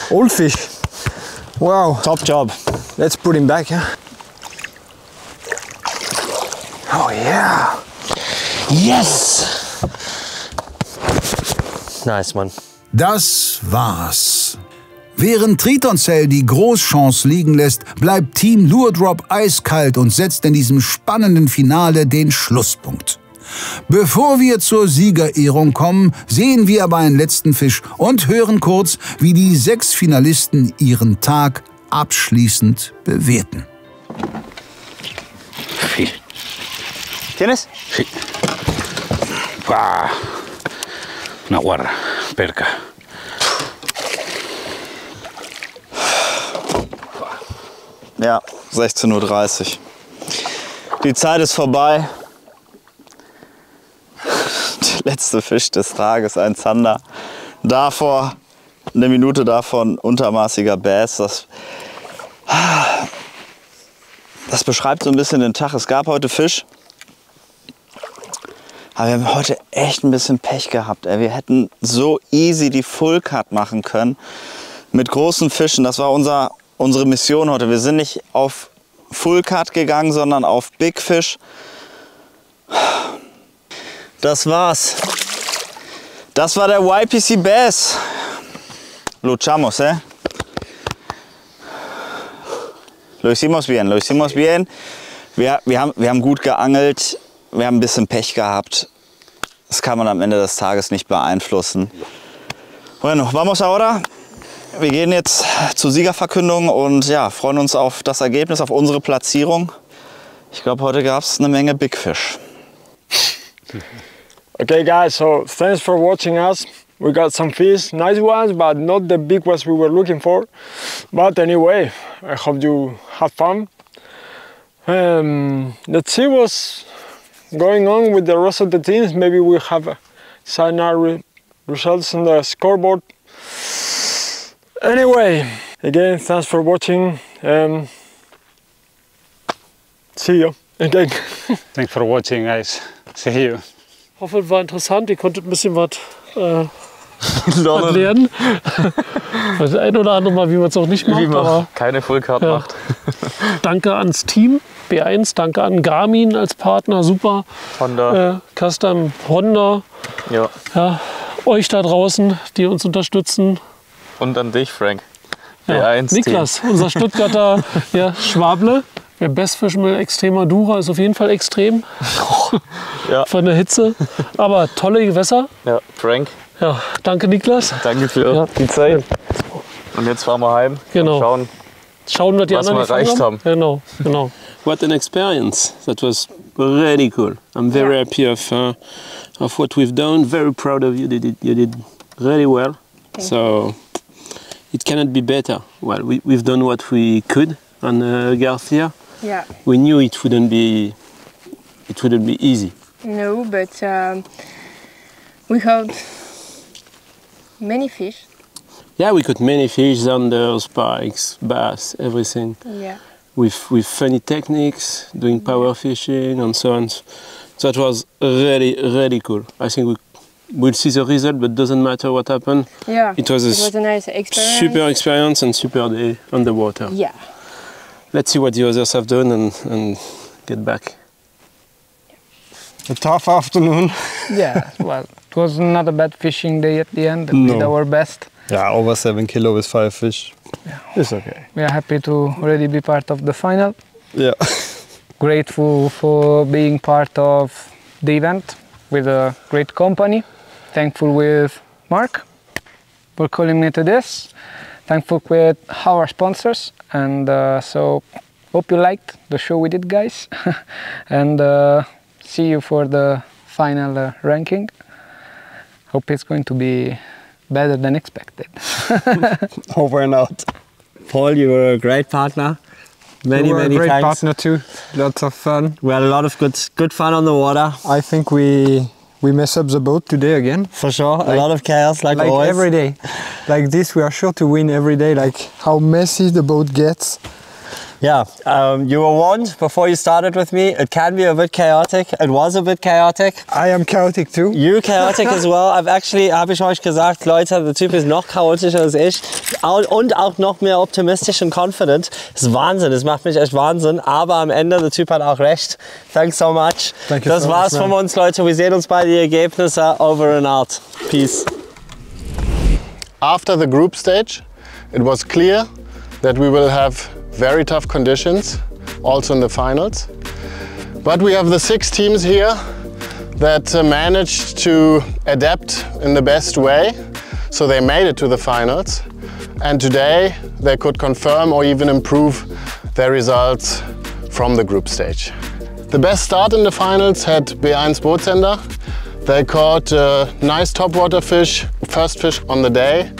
Old fish. Wow. Top job. Let's put him back, yeah? Oh yeah. Yes! Nice, Mann. Das war's. Während Triton-Cell die Großchance liegen lässt, bleibt Team Lure Drop eiskalt und setzt in diesem spannenden Finale den Schlusspunkt. Bevor wir zur Siegerehrung kommen, sehen wir aber einen letzten Fisch und hören kurz, wie die 6 Finalisten ihren Tag abschließend bewerten. Sí. ¿Tienes? Sí. Una guarra, perca. Ja, 16:30 Uhr. Die Zeit ist vorbei. Der letzte Fisch des Tages, ein Zander. Davor, eine Minute davon, untermaßiger Bass. Das beschreibt so ein bisschen den Tag. Es gab heute Fisch. Aber wir haben heute echt ein bisschen Pech gehabt. Ey. Wir hätten so easy die Full Cut machen können. Mit großen Fischen. Das war unsere Mission heute. Wir sind nicht auf Full Cut gegangen, sondern auf Big Fish. Das war's. Das war der YPC Bass. Luchamos, eh? Lo hicimos bien, lo hicimos bien. Wir haben gut geangelt. Wir haben ein bisschen Pech gehabt. Das kann man am Ende des Tages nicht beeinflussen. Bueno, vamos ahora. Wir gehen jetzt zur Siegerverkündung und ja, freuen uns auf das Ergebnis, auf unsere Platzierung. Ich glaube, heute gab es eine Menge Big Fish. Okay guys, so thanks for watching us. We got some fish, nice ones, but not the big ones we were looking for. But anyway, I hope you have fun. Let's see what's going on with the rest of the teams. Maybe we have some results on the scoreboard. Anyway, again, thanks for watching. See you again. Thanks for watching, guys. See you. Ich hoffe, es war interessant. Ihr konntet ein bisschen was lernen. Das ein oder andere Mal, wie man es auch nicht macht. Aber keine Fullcard macht. Danke ans Team B1, danke an Garmin als Partner, super. Honda. Custom, Honda. Ja. Ja, euch da draußen, die uns unterstützen. Und an dich, Frank. Ja, B1 Niklas, unser Stuttgarter Schwable. Der Bestfishmill Extremadura ist auf jeden Fall extrem. Ja. Von der Hitze. Aber tolle Gewässer. Ja, Frank. Ja, danke Niklas. Danke für die Zeit. Und jetzt fahren wir heim. Genau. Und schauen schauen, was die anderen erreicht haben. Genau, genau. What an experience. That was really cool. I'm very happy of what we've done. Very proud of you. You did really well. So it cannot be better. Well, we've done what we could on Garcia. Yeah. We knew it wouldn't be easy. No, but we caught many fish. Yeah, we caught many fish, zanders, pikes, bass, everything. Yeah. With funny techniques, doing power fishing and so on. So that was really, really cool. I think we'll see the result, but doesn't matter what happened. Yeah, it was a nice experience. Super experience and super day on the water. Yeah. Let's see what the others have done and get back. A tough afternoon. Yeah, well, it was not a bad fishing day at the end. We did our best. Yeah, over 7 kilo with 5 fish. Yeah. It's okay. We are happy to already be part of the final. Yeah. Grateful for being part of the event with a great company. Thankful with Mark for calling me to this. Thankful with our sponsors. And so hope you liked the show we did, guys. And see you for the final ranking. Hope it's going to be better than expected. Over and out. Paul, you were a great partner. Many thanks. Great partner too. Lots of fun. We had a lot of good fun on the water. I think we mess up the boat today again. For sure. A lot of chaos, like always. Every day. Like this, we are sure to win every day. Like how messy the boat gets. Yeah, you were warned before you started with me. It can be a bit chaotic. It was a bit chaotic. I am chaotic too. You chaotic as well. Habe ich euch gesagt, Leute, der Typ ist noch chaotischer als ich und auch noch mehr optimistisch und confident. Das ist Wahnsinn, das macht mich echt Wahnsinn. Aber am Ende, der Typ hat auch recht. Thanks so much. Das war's von uns, Leute. Wir sehen uns bei den Ergebnissen. Over and out. Peace. After the group stage, it was clear that we will have very tough conditions, also in the finals. But we have the 6 teams here that managed to adapt in the best way, so they made it to the finals. And today they could confirm or even improve their results from the group stage. The best start in the finals had B1 Bootsender. They caught a nice topwater fish, first fish on the day,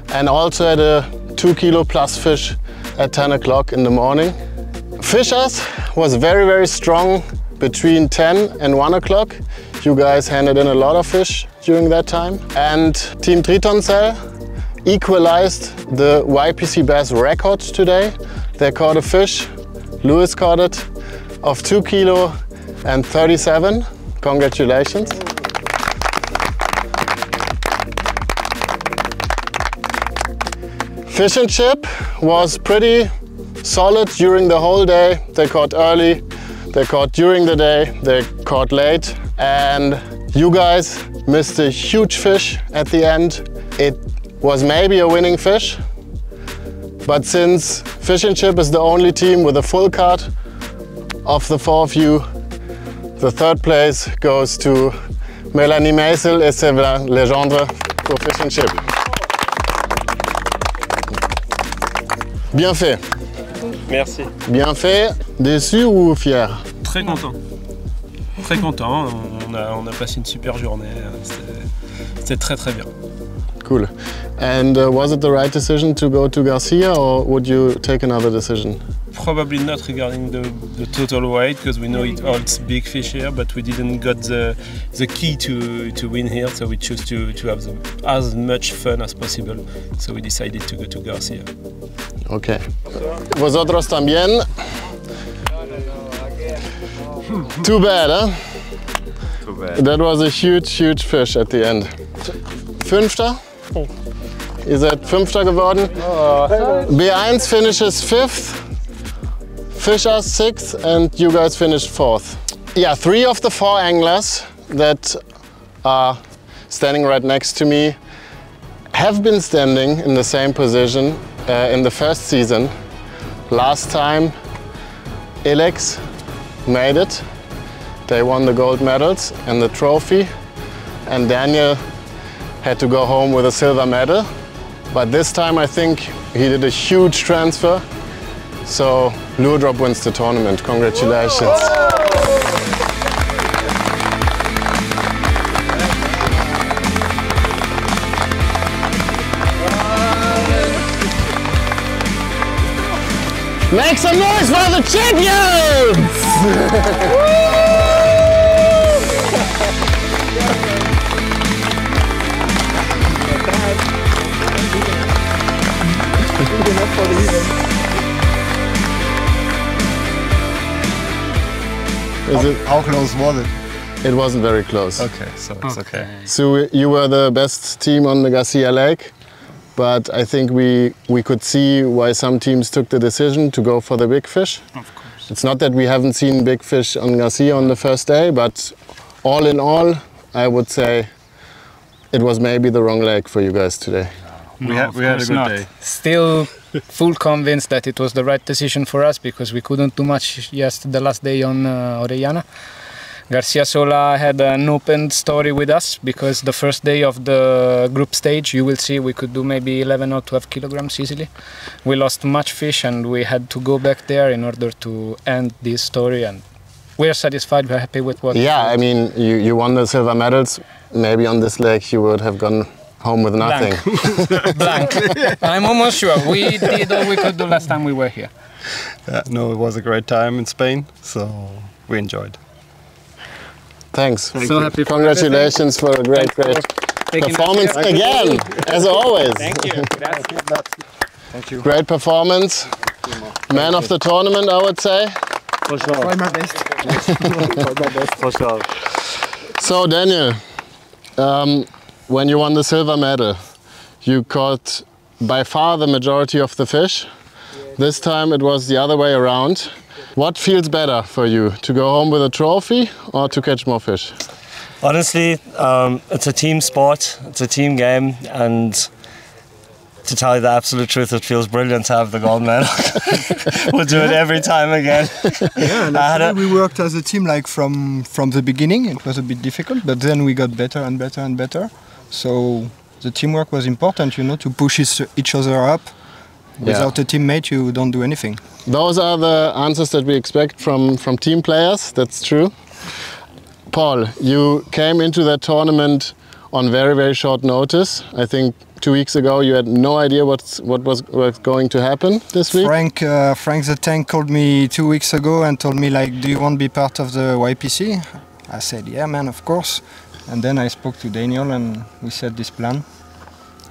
and also had a 2 kilo plus fish at 10 o'clock in the morning. Fischers was very strong between 10 and 1 o'clock. You guys handed in a lot of fish during that time. And Team Tritoncell equalized the YPC Bass record today. They caught a fish, Lewis caught it, of 2 kilo and 37. Congratulations. Fish and chip was pretty solid during the whole day. They caught early, they caught during the day, they caught late. And you guys missed a huge fish at the end. It was maybe a winning fish, but since Fish and Chip is the only team with a full card of the 4 of you, the 3rd place goes to Mélanie Meisel et Séverin Legendre for Fish and Chip. Bien fait. Merci. Bien fait. Déçu ou fier? Très content. Très content. On a passé une super journée. C'était très bien. Cool. And was it the right decision to go to Garcia, or would you take another decision? Probably not regarding the total weight, because we know it holds big fish here, but we didn't got the key to win here, so we chose to have as much fun as possible. So we decided to go to Garcia. Okay. Vosotros también. Too bad, huh? Too bad. That was a huge fish at the end. Fünfter? Oh. Ihr seid Fünfter geworden. B1 finishes 5th, Fischers 6th, and you guys finished 4th. Yeah, 3 of the 4 anglers that are standing right next to me have been standing in the same position in the first season. Last time, Elex made it. They won the gold medals and the trophy, and Daniel had to go home with a silver medal. But this time I think he did a huge transfer. So Lure Drop wins the tournament. Congratulations. Make some noise for the champions! How close was it? It wasn't very close. Okay, so it's okay. So you were the best team on the Garcia Lake, but I think we could see why some teams took the decision to go for the big fish. Of course. It's not that we haven't seen big fish on Garcia on the first day, but all in all, I would say it was maybe the wrong lake for you guys today. We had a good day. Still full convinced that it was the right decision for us because we couldn't do much the last day on Orellana. Garcia Sola had an open story with us because the first day of the group stage, you will see we could do maybe 11 or 12 kilograms easily. We lost much fish and we had to go back there in order to end this story, and we're satisfied, we're happy with what. Yeah, I mean, you won the silver medals. Maybe on this lake you would have gone home with nothing. Blank. I'm almost sure. We did all we could do last time we were here. Yeah, no, it was a great time in Spain, so we enjoyed. Thanks. So happy for Congratulations for a great performance again, as always. Thank you. Thank you. Great performance. Man of the tournament, I would say. For sure. Try my best. For sure. So Daniel, when you won the silver medal, you caught by far the majority of the fish. This time it was the other way around. What feels better for you, to go home with a trophy or to catch more fish? Honestly, it's a team sport, it's a team game, and to tell you the absolute truth, it feels brilliant to have the gold medal. We'll do it every time again. Yeah, and actually we worked as a team like from the beginning. It was a bit difficult, but then we got better and better and better. So the teamwork was important, you know, to push each other up. Without a teammate, you don't do anything. Those are the answers that we expect from team players, that's true. Paul, you came into that tournament on very, very short notice. I think 2 weeks ago you had no idea what was going to happen this week. Frank the Tank called me 2 weeks ago and told me, like, do you want to be part of the YPC? I said, yeah, man, of course. And then I spoke to Daniel and we set this plan.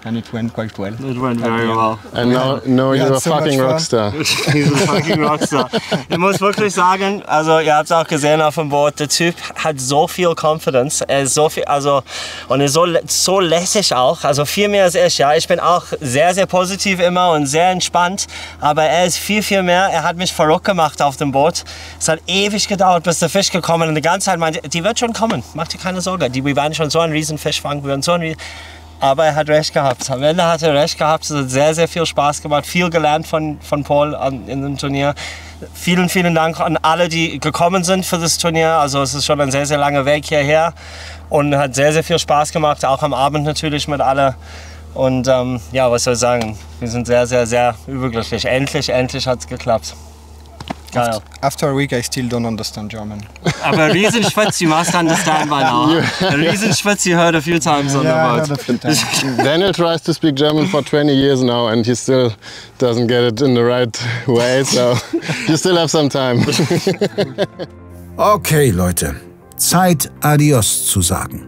And it went quite well. It went very well. And now you're a fucking Rockstar. He's a fucking Rockstar. Ich muss wirklich sagen, also ihr habt es auch gesehen auf dem Boot, der Typ hat so viel Confidence, er ist so viel, also und er ist so lässig auch, also viel mehr als ich, ja. Ich bin auch sehr, sehr positiv immer und sehr entspannt, aber er ist viel, viel mehr, er hat mich verrückt gemacht auf dem Boot. Es hat ewig gedauert, bis der Fisch gekommen ist und die ganze Zeit meinte, die wird schon kommen, mach dir keine Sorge, wir werden schon so einen riesen Fisch fangen, wir werden so einen Aber er hat recht gehabt. Am Ende hat er recht gehabt. Es hat sehr, sehr viel Spaß gemacht. Viel gelernt von Paul in dem Turnier. Vielen, vielen Dank an alle, die gekommen sind für das Turnier. Also es ist schon ein sehr, sehr langer Weg hierher. Und hat sehr, sehr viel Spaß gemacht. Auch am Abend natürlich mit alle. Und ja, was soll ich sagen? Wir sind sehr, sehr, sehr überglücklich. Endlich hat es geklappt. Geil. After a week, I still don't understand German. Aber Riesenschwitz, you must understand by now. Riesenschwitz, you heard a few times on the boat. Daniel tries to speak German for 20 years now and he still doesn't get it in the right way, so you still have some time. Okay, Leute, Zeit, Adios zu sagen.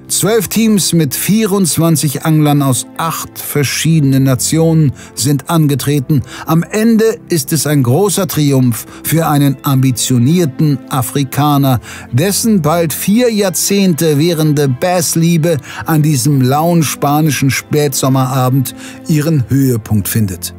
12 Teams mit 24 Anglern aus 8 verschiedenen Nationen sind angetreten. Am Ende ist es ein großer Triumph für einen ambitionierten Afrikaner, dessen bald 4 Jahrzehnte währende Bassliebe an diesem lauen spanischen Spätsommerabend ihren Höhepunkt findet.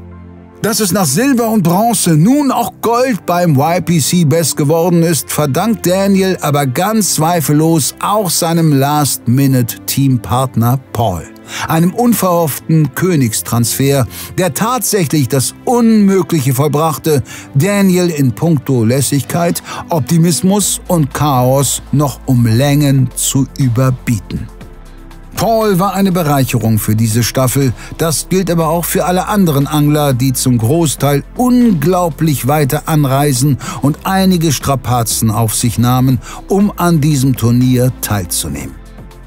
Dass es nach Silber und Bronze nun auch Gold beim YPC Bass geworden ist, verdankt Daniel aber ganz zweifellos auch seinem Last-Minute-Teampartner Paul. Einem unverhofften Königstransfer, der tatsächlich das Unmögliche vollbrachte, Daniel in puncto Lässigkeit, Optimismus und Chaos noch um Längen zu überbieten. Paul war eine Bereicherung für diese Staffel. Das gilt aber auch für alle anderen Angler, die zum Großteil unglaublich weite Anreisen und einige Strapazen auf sich nahmen, um an diesem Turnier teilzunehmen.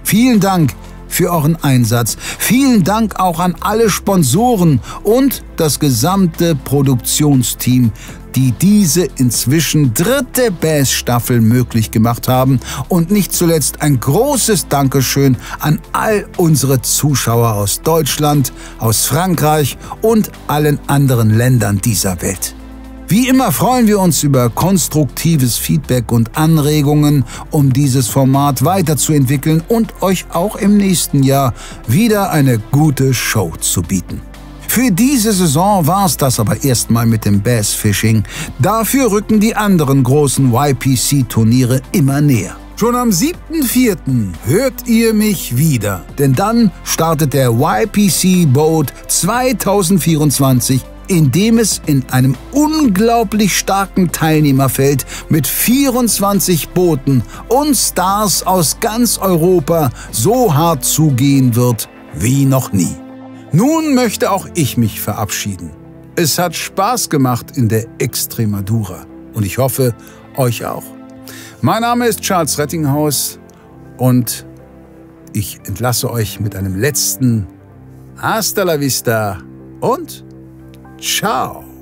Vielen Dank für euren Einsatz. Vielen Dank auch an alle Sponsoren und das gesamte Produktionsteam, die diese inzwischen 3. Bass-Staffel möglich gemacht haben. Und nicht zuletzt ein großes Dankeschön an all unsere Zuschauer aus Deutschland, aus Frankreich und allen anderen Ländern dieser Welt. Wie immer freuen wir uns über konstruktives Feedback und Anregungen, um dieses Format weiterzuentwickeln und euch auch im nächsten Jahr wieder eine gute Show zu bieten. Für diese Saison war es das aber erstmal mit dem Bass Fishing. Dafür rücken die anderen großen YPC-Turniere immer näher. Schon am 7.4. hört ihr mich wieder, denn dann startet der YPC Boat 2024, in dem es in einem unglaublich starken Teilnehmerfeld mit 24 Booten und Stars aus ganz Europa so hart zugehen wird wie noch nie. Nun möchte auch ich mich verabschieden. Es hat Spaß gemacht in der Extremadura und ich hoffe, euch auch. Mein Name ist Charles Rettinghaus und ich entlasse euch mit einem letzten Hasta la vista und ciao.